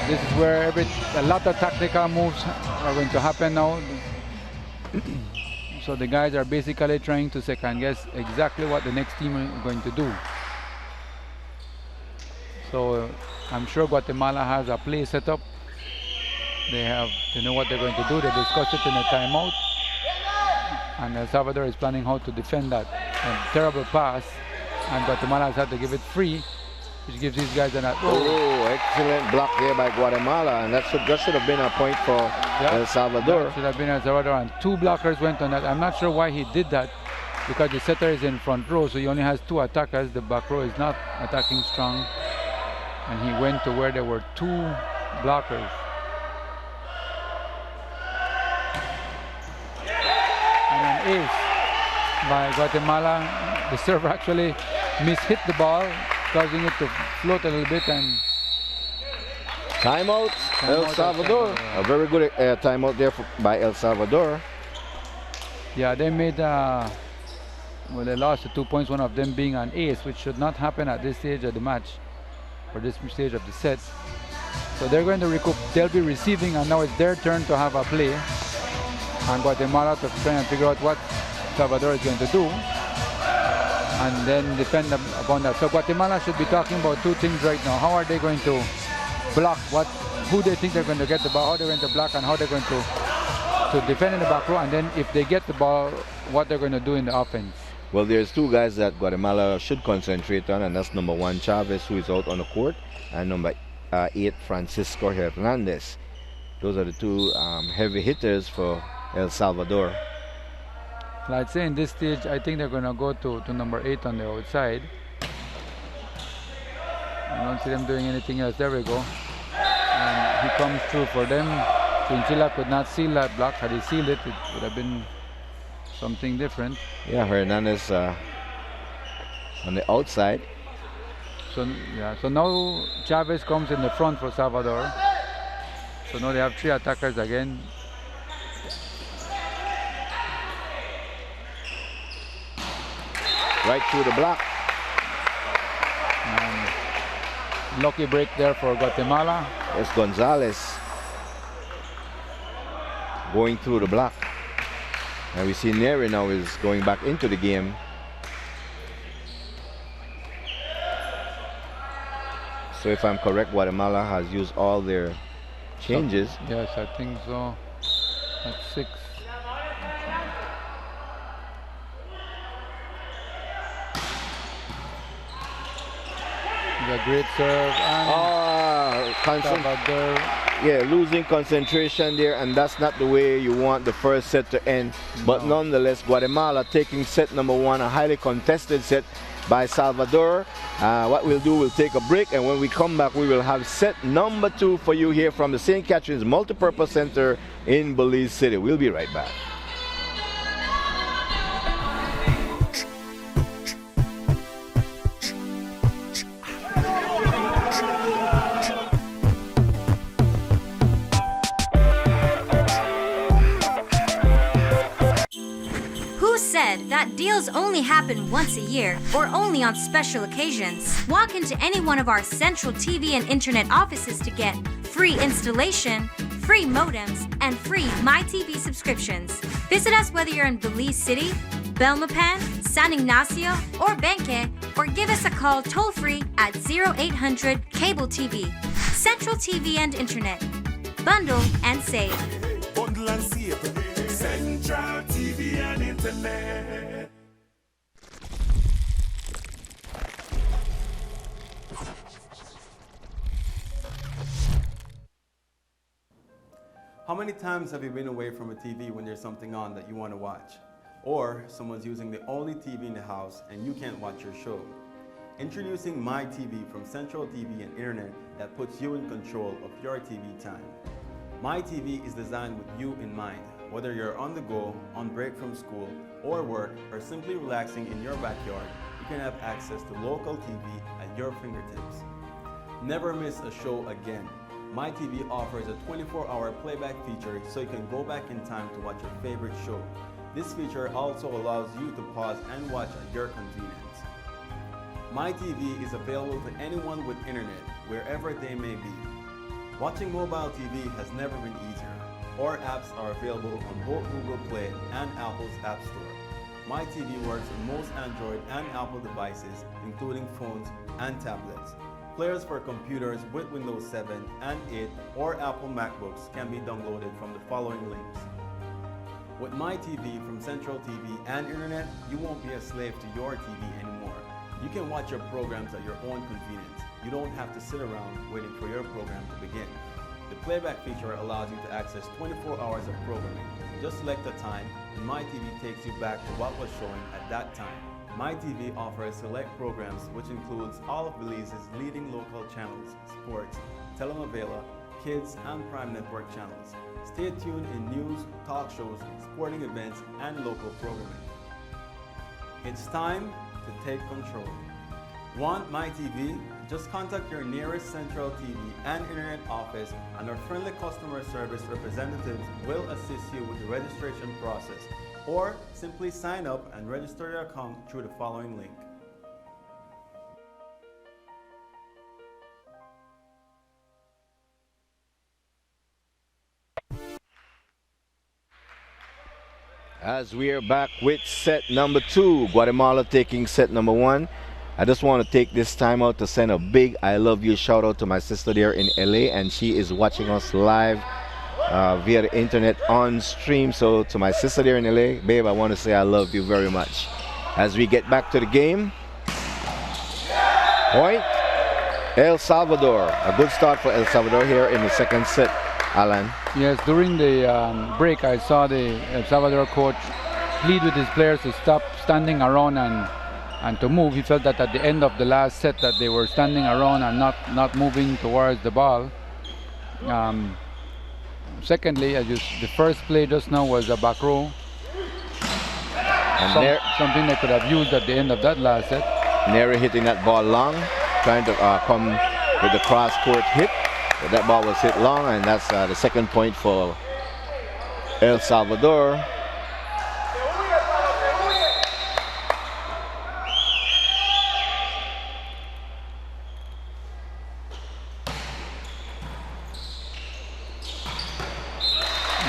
This is where a lot of tactical moves are going to happen now. So the guys are basically trying to second guess exactly what the next team is going to do. So I'm sure Guatemala has a play set up. They know what they're going to do. They discussed it in a timeout. And El Salvador is planning how to defend that. A terrible pass, and Guatemala has had to give it free, which gives these guys
Excellent block there by Guatemala, and that should have been a point for El Salvador.
That should have been El Salvador, and 2 blockers went on that. I'm not sure why he did that, because the setter is in front row, so he only has 2 attackers. The back row is not attacking strong, and he went to where there were 2 blockers. And an ace by Guatemala. The server actually mishit the ball, causing it to float a little bit, and
timeout El Salvador. A very good timeout there by El Salvador.
Yeah, they made well, they lost the 2 points, one of them being an ace, which should not happen at this stage of the match or this stage of the set. So they're going to recoup. They'll be receiving, and now it's their turn to have a play, and Guatemala to try and figure out what Salvador is going to do and then defend upon that. So Guatemala should be talking about 2 things right now. How are they going to block, who they think they're going to get the ball, how they're going to block, and how they're going to defend in the back row, and then if they get the ball, what they're going to do in the offense.
Well, there's two guys that Guatemala should concentrate on, and that's number 1, Chavez, who is out on the court, and number 8, Francisco Hernandez. Those are the two heavy hitters for El Salvador.
Well, I'd say in this stage, I think they're going to go to number 8 on the outside. I don't see them doing anything else. There we go. And he comes through for them. Chinchilla could not seal that block. Had he sealed it, it would have been something different.
Yeah, Hernandez on the outside.
So now Chavez comes in the front for Salvador. So now they have 3 attackers again.
Right through the block.
Lucky break there for Guatemala.
It's Gonzalez going through the block. And we see Neri now is going back into the game. So if I'm correct, Guatemala has used all their changes.
Yes, I think so. That's 6. A great serve and Salvador.
Yeah, losing concentration there, and that's not the way you want the first set to end. But nonetheless, Guatemala taking set number 1, a highly contested set by Salvador. What we'll do, we'll take a break, and when we come back, we will have set number 2 for you here from the St. Catherine's Multipurpose Center in Belize City. We'll be right back.
That deals only happen once a year or only on special occasions. Walk into any one of our central TV and internet offices to get free installation, free modems, and free MyTV subscriptions. Visit us whether you're in Belize City, Belmopan, San Ignacio, or Benque, or give us a call toll-free at 0800 Cable TV. Central TV and Internet. Bundle and save.
Bundle and save. Central TV and Internet.
How many times have you been away from a TV when there's something on that you want to watch? Or someone's using the only TV in the house and you can't watch your show? Introducing MyTV from Central TV and Internet that puts you in control of your TV time. MyTV is designed with you in mind. Whether you're on the go, on break from school or work, or simply relaxing in your backyard, you can have access to local TV at your fingertips. Never miss a show again. MyTV offers a 24-hour playback feature so you can go back in time to watch your favorite show. This feature also allows you to pause and watch at your convenience. MyTV is available to anyone with internet, wherever they may be. Watching mobile TV has never been easier. Our apps are available on both Google Play and Apple's App Store. MyTV works on most Android and Apple devices, including phones and tablets. Players for computers with Windows 7 and 8 or Apple MacBooks can be downloaded from the following links. With MyTV from Central TV and Internet, you won't be a slave to your TV anymore. You can watch your programs at your own convenience. You don't have to sit around waiting for your program to begin. The playback feature allows you to access 24 hours of programming. Just select a time and MyTV takes you back to what was showing at that time. MyTV offers select programs which includes all of Belize's leading local channels, sports, telenovela, kids, and Prime Network channels. Stay tuned in news, talk shows, sporting events, and local programming. It's time to take control. Want MyTV? Just contact your nearest Central TV and Internet office, and our friendly customer service representatives will assist you with the registration process, or simply sign up and register your account through the following link.
As we are back with set number 2, Guatemala taking set number 1. I just want to take this time out to send a big I love you shout out to my sister there in LA, and she is watching us live via the internet on stream. So to my sister there in LA, babe, I want to say I love you very much. as we get back to the game. Point, El Salvador. A good start for El Salvador here in the second set, Alan.
Yes, during the break, I saw the El Salvador coach plead with his players to stop standing around and to move. He felt that at the end of the last set that they were standing around and not moving towards the ball. Secondly, the first play just now was a back row.
And
something they could have used at the end of that last set.
Neri hitting that ball long, trying to come with the cross court hit. But that ball was hit long, and that's the second point for El Salvador.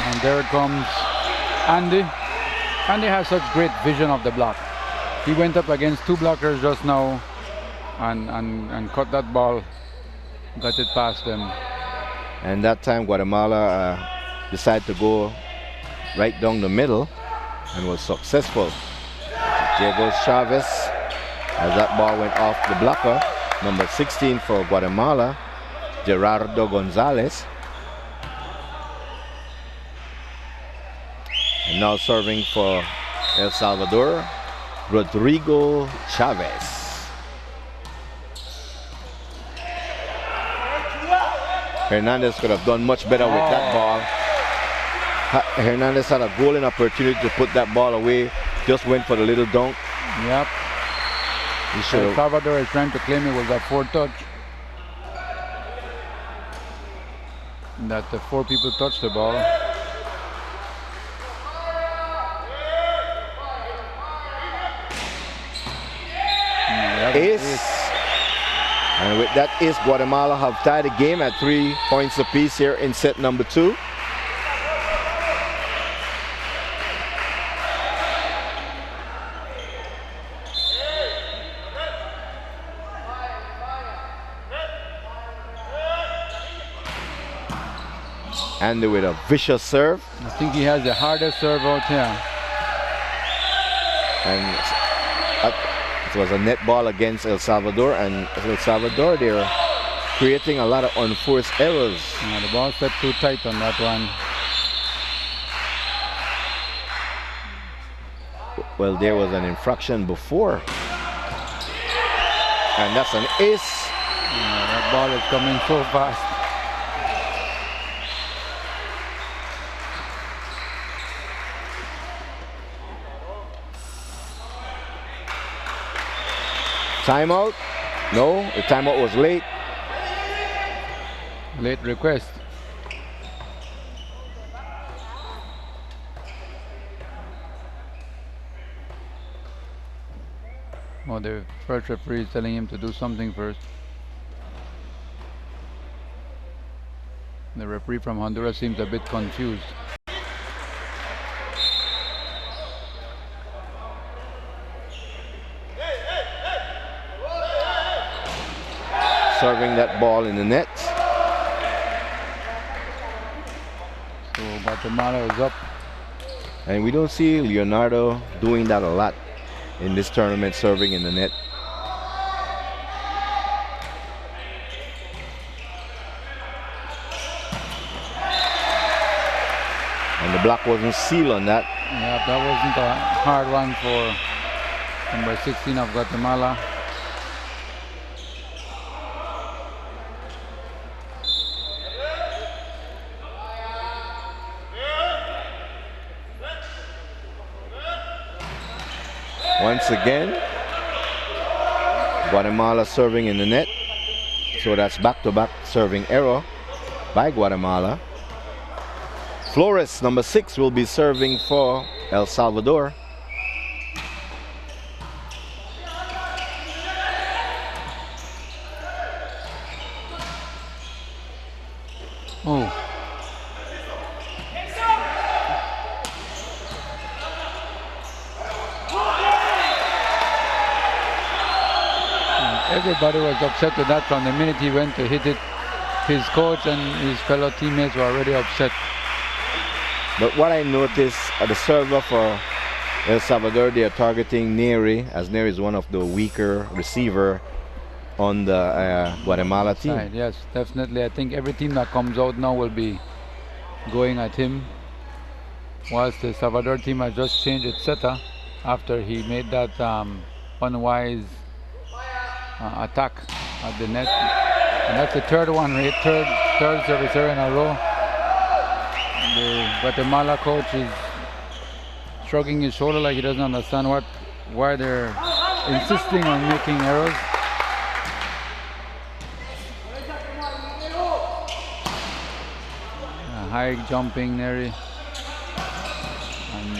And there comes Andy. Andy has such great vision of the block. He went up against two blockers just now and caught that ball, got it past them.
And that time Guatemala decided to go right down the middle and was successful. There goes Chavez as that ball went off the blocker. Number 16 for Guatemala, Gerardo Gonzalez. And now serving for El Salvador, Rodrigo Chavez. Hernandez could have done much better with that ball. Hernandez had a golden opportunity to put that ball away, just went for the little dunk.
Yep. El Salvador is trying to claim it was a four-touch. That the four people touched the ball.
Ace. And with that ace, Guatemala have tied the game at 3 points apiece here in set number 2. Andy with a vicious serve.
I think he has the hardest serve out here.
And it was a net ball against El Salvador, and El Salvador, they're creating a lot of unforced errors.
Yeah, the ball stepped too tight on that one.
Well, there was an infraction before. And that's an ace.
Yeah, that ball is coming so fast.
Timeout? No, the timeout was late.
Late request. Oh, the first referee is telling him to do something first. The referee from Honduras seems a bit confused.
Serving that ball in the net.
So Guatemala is up.
And we don't see Leonardo doing that a lot in this tournament, serving in the net. And the block wasn't sealed on that.
Yeah, that wasn't a hard one for number 16 of Guatemala.
Once again, Guatemala serving in the net. So that's back-to-back serving error by Guatemala. Flores, number 6, will be serving for El Salvador.
Oh. Everybody was upset with that from the minute he went to hit it. His coach and his fellow teammates were already upset.
But what I noticed, the server for El Salvador, they are targeting Neri, as Neri is one of the weaker receiver on the Guatemala team.
Right, yes, definitely. I think every team that comes out now will be going at him. Whilst the Salvador team has just changed its setter after he made that unwise attack at the net. And that's the third one, right? Third service error in a row. The Guatemala coach is shrugging his shoulder like he doesn't understand why they're insisting on making errors. High jumping Neri. And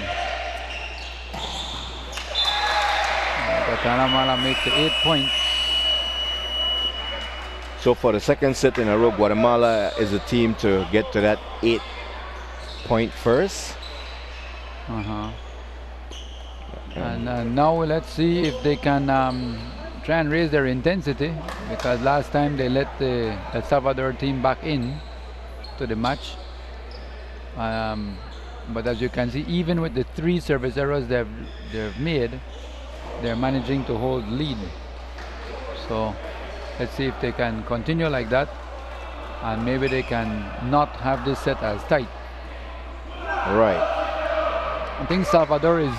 Guatemala makes the 8 points.
So for the second set in a row, Guatemala is a team to get to that 8-point first.
And now let's see if they can try and raise their intensity, because last time they let the El Salvador team back in to the match. But as you can see, even with the 3 service errors they've made, they're managing to hold lead. So let's see if they can continue like that, and maybe they can not have this set as tight.
Right.
I think Salvador is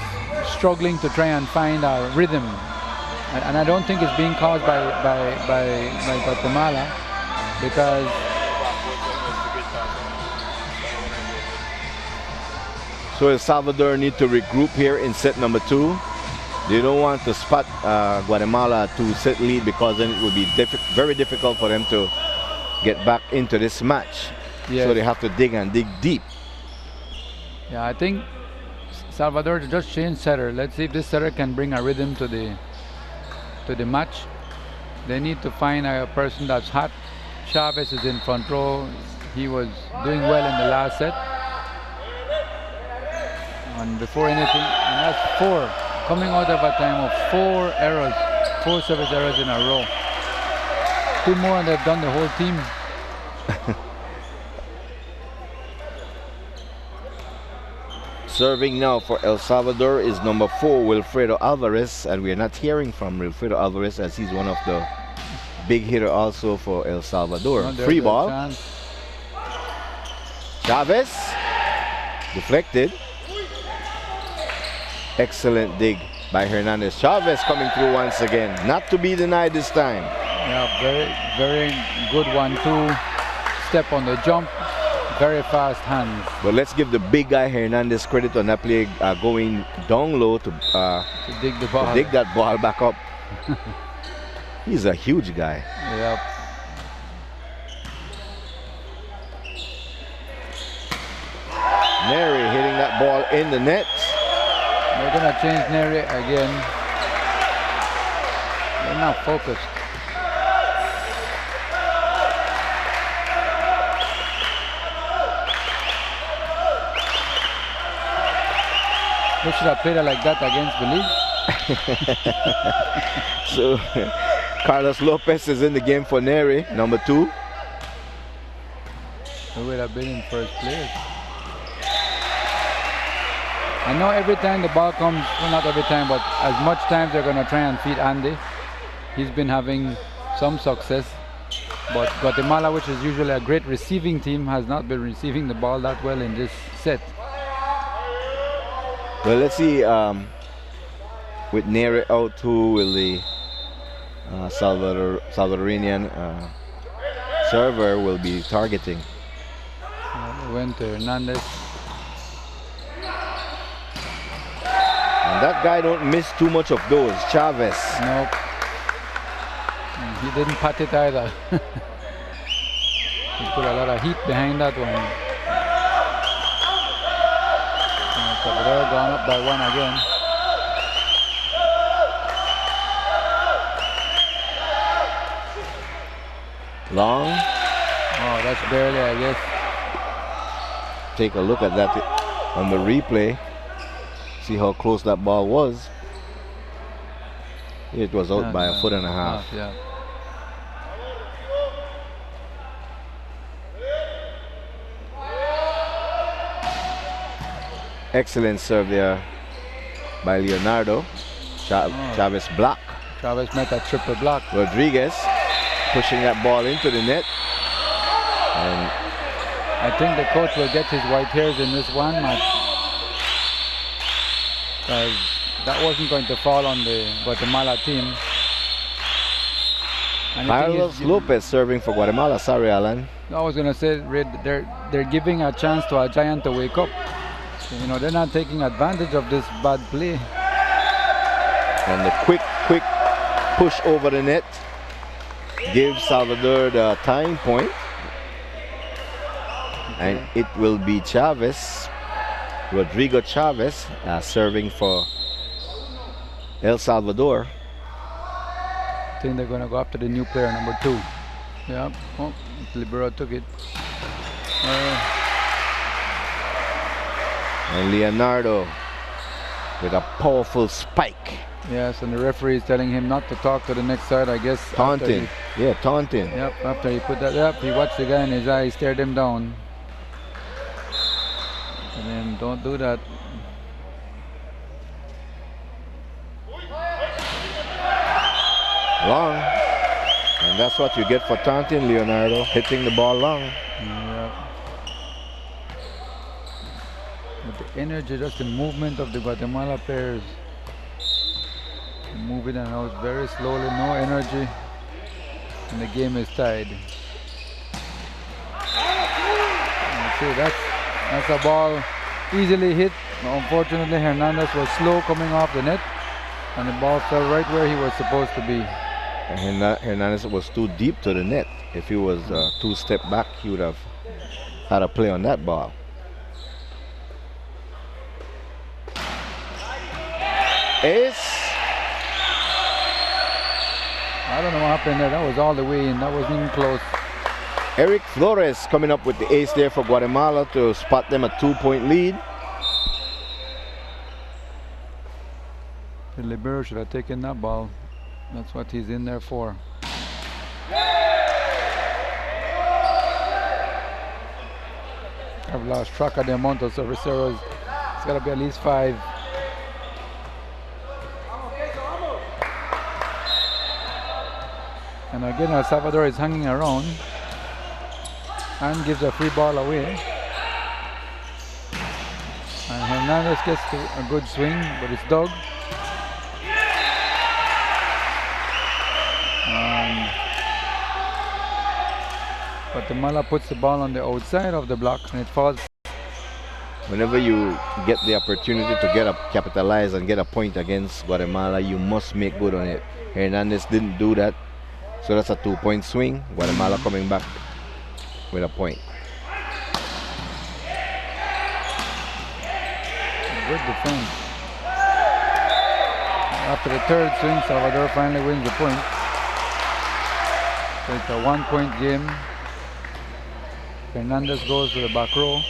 struggling to try and find a rhythm, and I don't think it's being caused by Guatemala, because
so El Salvador need to regroup here in set number 2. They don't want to spot Guatemala to set lead, because then it would be very difficult for them to get back into this match.
Yes.
So they have to dig deep.
Yeah, I think Salvador just changed setter. Let's see if this setter can bring a rhythm to the match. They need to find a person that's hot. Chavez is in front row. He was doing well in the last set. And before anything, and that's 4. Coming out of a time of 4 errors, 4 service errors in a row. 2 more and they've done the whole team.
Serving now for El Salvador is number 4, Wilfredo Alvarez, and we are not hearing from Wilfredo Alvarez, as he's one of the big hitter also for El Salvador. Free ball. Chavez deflected. Excellent dig by Hernandez. Chavez coming through once again, not to be denied this time.
Yeah, very good 1-2 step on the jump. Very fast hands.
But let's give the big guy Hernandez credit on that play, going down low to
dig the ball.
To dig that ball back up. He's a huge guy.
Yep.
Neri hitting that ball in the net.
They're gonna change Neri again. They're not focused. They should have played it like that against Belize.
So Carlos Lopez is in the game for Neri, number 2.
They would have been in first place. I know every time the ball comes, well, not every time, but as much times they're going to try and feed Andy. He's been having some success. But Guatemala, which is usually a great receiving team, has not been receiving the ball that well in this set.
Well, let's see, with Neri out, who will the Salvadorian server will be targeting.
Went to Hernandez.
And that guy don't miss too much of those, Chavez.
Nope. He didn't pat it either. He put a lot of heat behind that one. Salvador gone up by 1 again.
Long.
Oh, that's barely, I guess.
Take a look at that on the replay. See how close that ball was. It was out by 1.5 feet.
Yeah.
Excellent serve there by Leonardo. Chavez block.
Chavez met a triple block.
Rodriguez pushing that ball into the net. And
I think the coach will get his white hairs in this one match. Because that wasn't going to fall on the Guatemala team. And
Carlos Lopez serving for Guatemala. Sorry, Alan.
I was going to say, they're giving a chance to a giant to wake up. You know, they're not taking advantage of this bad play.
And the quick push over the net gives Salvador the tying point. And it will be Chavez, Rodrigo Chavez, serving for El Salvador.
I think they're going to go after the new player, number 2. Yeah, oh, Libero took it.
And Leonardo with a powerful spike.
Yes, and the referee is telling him not to talk to the next side, I guess.
Taunting. Yeah, taunting.
Yep, after he put that up, he watched the guy in his eye, stared him down. And then don't do that.
Long. And that's what you get for taunting, Leonardo, hitting the ball long.
Yep. With the energy, just the movement of the Guatemala players. Moving and out very slowly, no energy. And the game is tied. See, that's a ball easily hit. Unfortunately, Hernandez was slow coming off the net. And the ball fell right where he was supposed to be.
And Hernandez was too deep to the net. If he was 2 step back, he would have had a play on that ball. Ace.
I don't know what happened there. That was all the way in. That wasn't even close.
Eric Flores coming up with the ace there for Guatemala to spot them a 2-point lead.
The Libero should have taken that ball. That's what he's in there for. I've lost track of the amount of serviceros. It's got to be at least 5. And again, El Salvador is hanging around and gives a free ball away. And Hernandez gets a good swing, but it's dug. Guatemala puts the ball on the outside of the block and it falls.
Whenever you get the opportunity to capitalize and get a point against Guatemala, you must make good on it. Hernandez didn't do that. So that's a 2-point swing. Guatemala coming back with a point.
Good defense. After the 3rd swing, Salvador finally wins the point. So it's a 1-point game. Hernandez goes to the back row.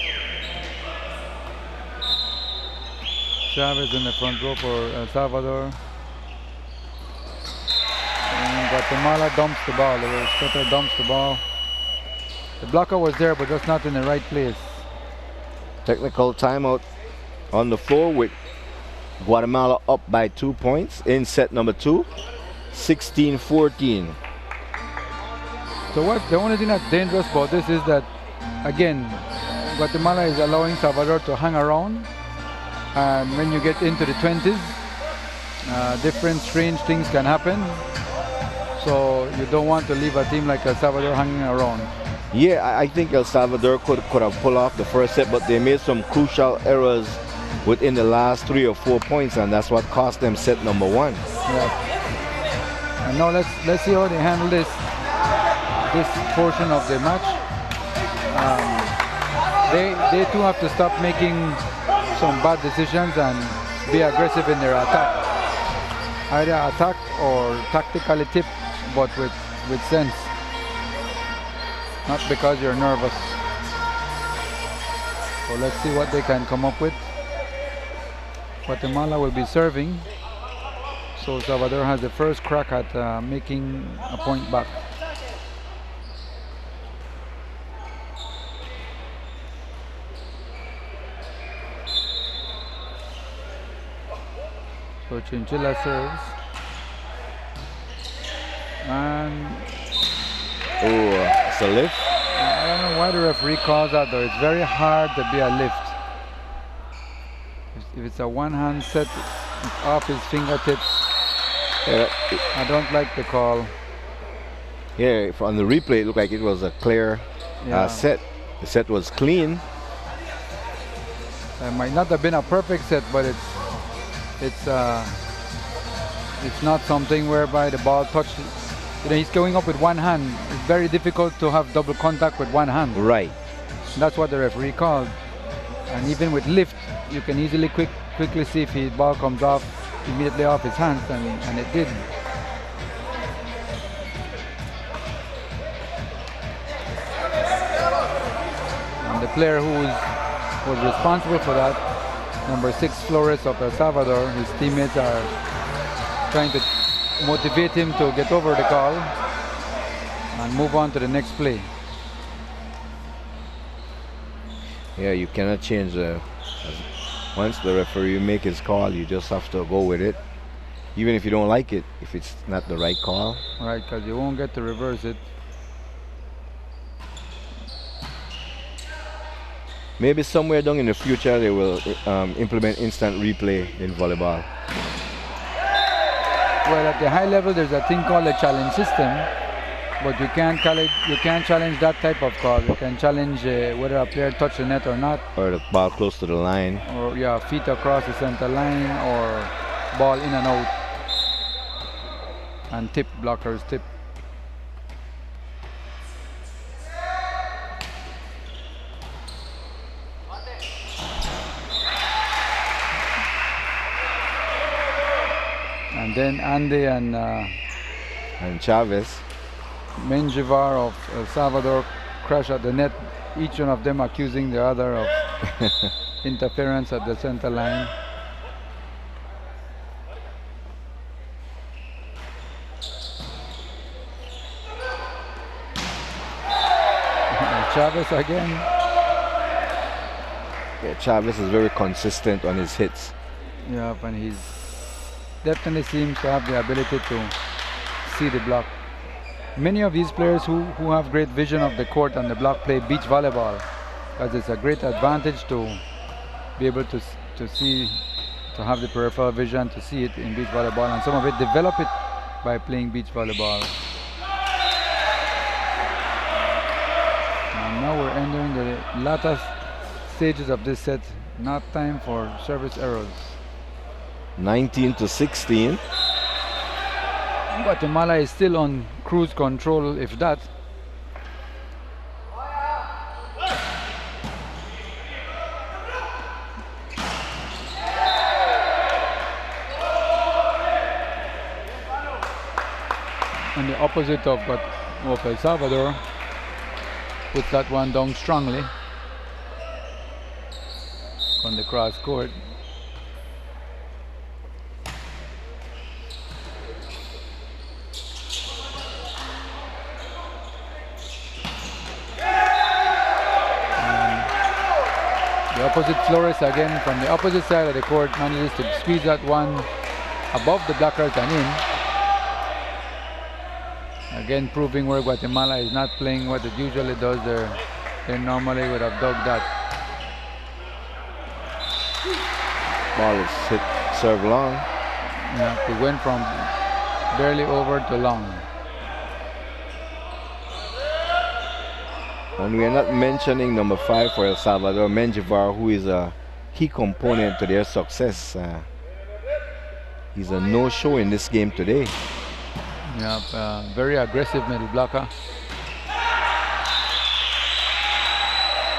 Chavez in the front row for El Salvador. And Guatemala dumps the ball. The setter dumps the ball. The blocker was there, but just not in the right place.
Technical timeout on the floor with Guatemala up by 2 points in set number 2, 16-14.
So the only thing that's dangerous about this is that, again, Guatemala is allowing Salvador to hang around. And when you get into the 20s, different strange things can happen. So you don't want to leave a team like El Salvador hanging around.
Yeah, I think El Salvador could have pulled off the first set, but they made some crucial errors within the last 3 or 4 points, and that's what cost them set number 1.
Yeah. And now let's see how they handle this portion of the match. They too have to stop making some bad decisions and be aggressive in their attack. Either attack or tactically tip, but with sense. Not because you're nervous. So let's see what they can come up with. Guatemala will be serving. So Salvador has the first crack at making a point back. So Chinchilla serves. And
it's a lift.
I don't know why the referee calls that though. It's very hard to be a lift. If it's a one-hand set, it's off his fingertips. I don't like the call.
Yeah, on the replay, it looked like it was a clear set. The set was clean.
It might not have been a perfect set, but it's not something whereby the ball touched. You know, he's going up with one hand. It's very difficult to have double contact with one hand.
Right.
That's what the referee called. And even with lift, you can easily quickly see if the ball comes off immediately off his hands, and it did. And the player who was responsible for that, number 6 Flores of El Salvador, his teammates are trying to motivate him to get over the call and move on to the next play.
Yeah, you cannot change once the referee make his call, you just have to go with it, even if you don't like it, if it's not the right call.
Right, because you won't get to reverse it.
Maybe somewhere down in the future they will implement instant replay in volleyball.
Well, at the high level, there's a thing called a challenge system, but you can't challenge that type of call. You can challenge whether a player touched the net or not,
or the ball close to the line,
or feet across the center line, or ball in and out, and tip, blockers tip. And then Andy and
Chavez,
Menjivar of El Salvador crash at the net, each one of them accusing the other of interference at the center line. Chavez again.
Yeah, Chavez is very consistent on his hits.
Yeah, and he's definitely seems to have the ability to see the block. Many of these players who have great vision of the court and the block play beach volleyball, because it's a great advantage to be able to see, to have the peripheral vision to see it in beach volleyball, and some of it develop it by playing beach volleyball. And now we're entering the latter stages of this set. Not time for service errors.
19-16.
Guatemala is still on cruise control, if that. And the opposite of El Salvador puts that one down strongly on the cross court. The opposite Flores again from the opposite side of the court manages to squeeze that one above the blockers and in. Again proving where Guatemala is not playing what it usually does. They normally would have dug that.
Ball is hit, serve long.
Yeah, it went from barely over to long.
And we are not mentioning number 5 for El Salvador, Menjivar, who is a key component to their success. He's a no-show in this game today.
Yeah, very aggressive middle blocker.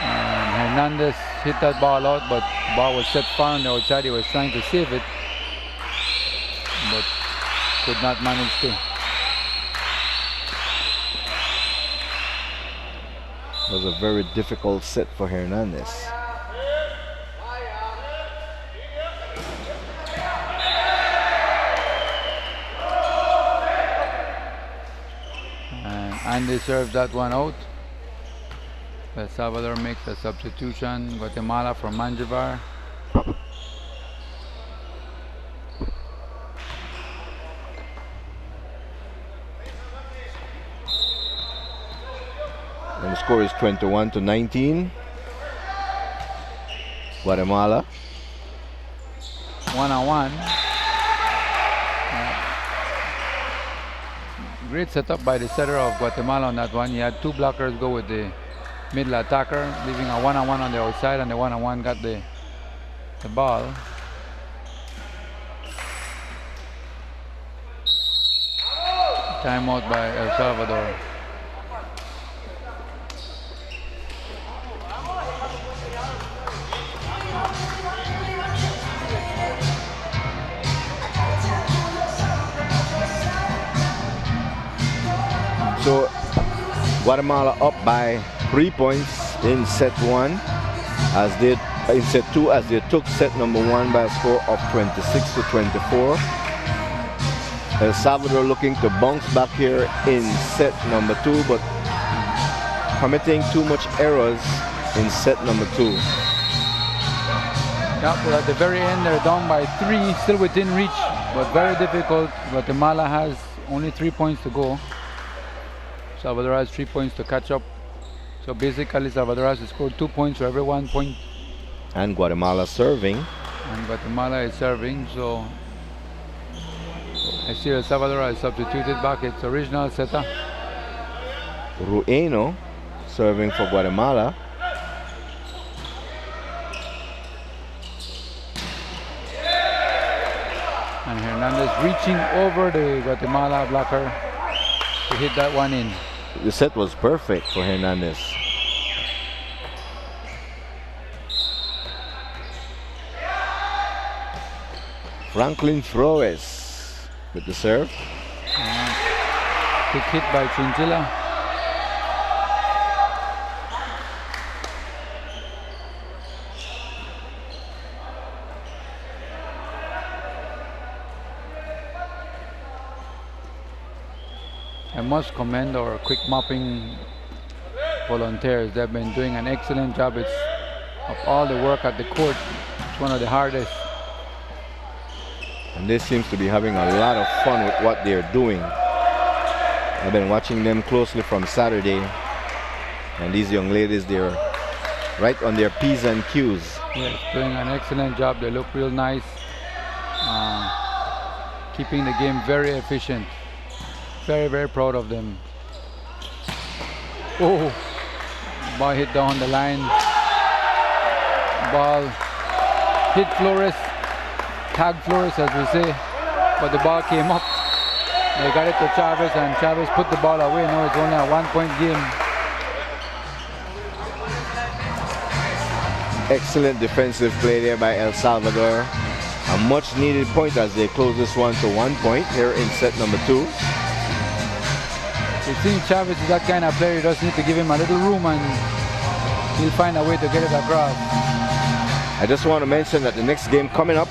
And Hernandez hit that ball out, but the ball was set far on the outside. He was trying to save it, but could not manage to.
It was a very difficult set for Hernandez.
And Andy served that one out. El Salvador makes a substitution. Guatemala for Menjivar.
score is 21-19. Guatemala.
1-on-1. Great setup by the setter of Guatemala on that one. He had 2 blockers go with the middle attacker, leaving a 1-on-1 on the outside, and the 1-on-1 got the ball. Timeout by El Salvador.
So Guatemala up by 3 points in set 1, as they in set 2, as they took set number 1 by a score of 26-24. El Salvador looking to bounce back here in set number 2, but committing too much errors in set number 2.
Yeah, but at the very end they're down by 3, still within reach, but very difficult. Guatemala has only 3 points to go. Salvador has 3 points to catch up. So basically Salvador has to score 2 points for every 1 point.
And Guatemala serving.
And Guatemala is serving, so I see El Salvador has substituted back its original setter.
Rueno serving for Guatemala.
And Hernandez reaching over the Guatemala blocker to hit that one in.
The set was perfect for Hernandez. Franklin Flores with the serve.
Quick hit by Chinchilla. I must commend our quick mopping volunteers. They've been doing an excellent job. It's of all the work at the court, it's one of the hardest.
And they seems to be having a lot of fun with what they're doing. I've been watching them closely from Saturday, and these young ladies, they're right on their P's and Q's.
Yes, doing an excellent job. They look real nice, keeping the game very efficient. Very, very proud of them. Oh, ball hit down the line. Ball hit Flores, tag Flores as we say, but the ball came up. They got it to Chavez, and Chavez put the ball away. Now it's only a 1-point game.
Excellent defensive play there by El Salvador. A much needed point as they close this one to 1 point here in set number 2.
It seems Chavez is that kind of player. You just need to give him a little room and he'll find a way to get it across.
I just want to mention that the next game coming up,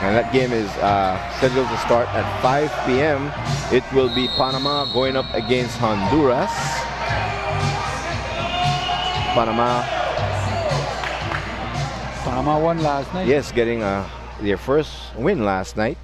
and that game is scheduled to start at 5 p.m. It will be Panama going up against Honduras. Panama
won last night.
Yes, getting their first win last night.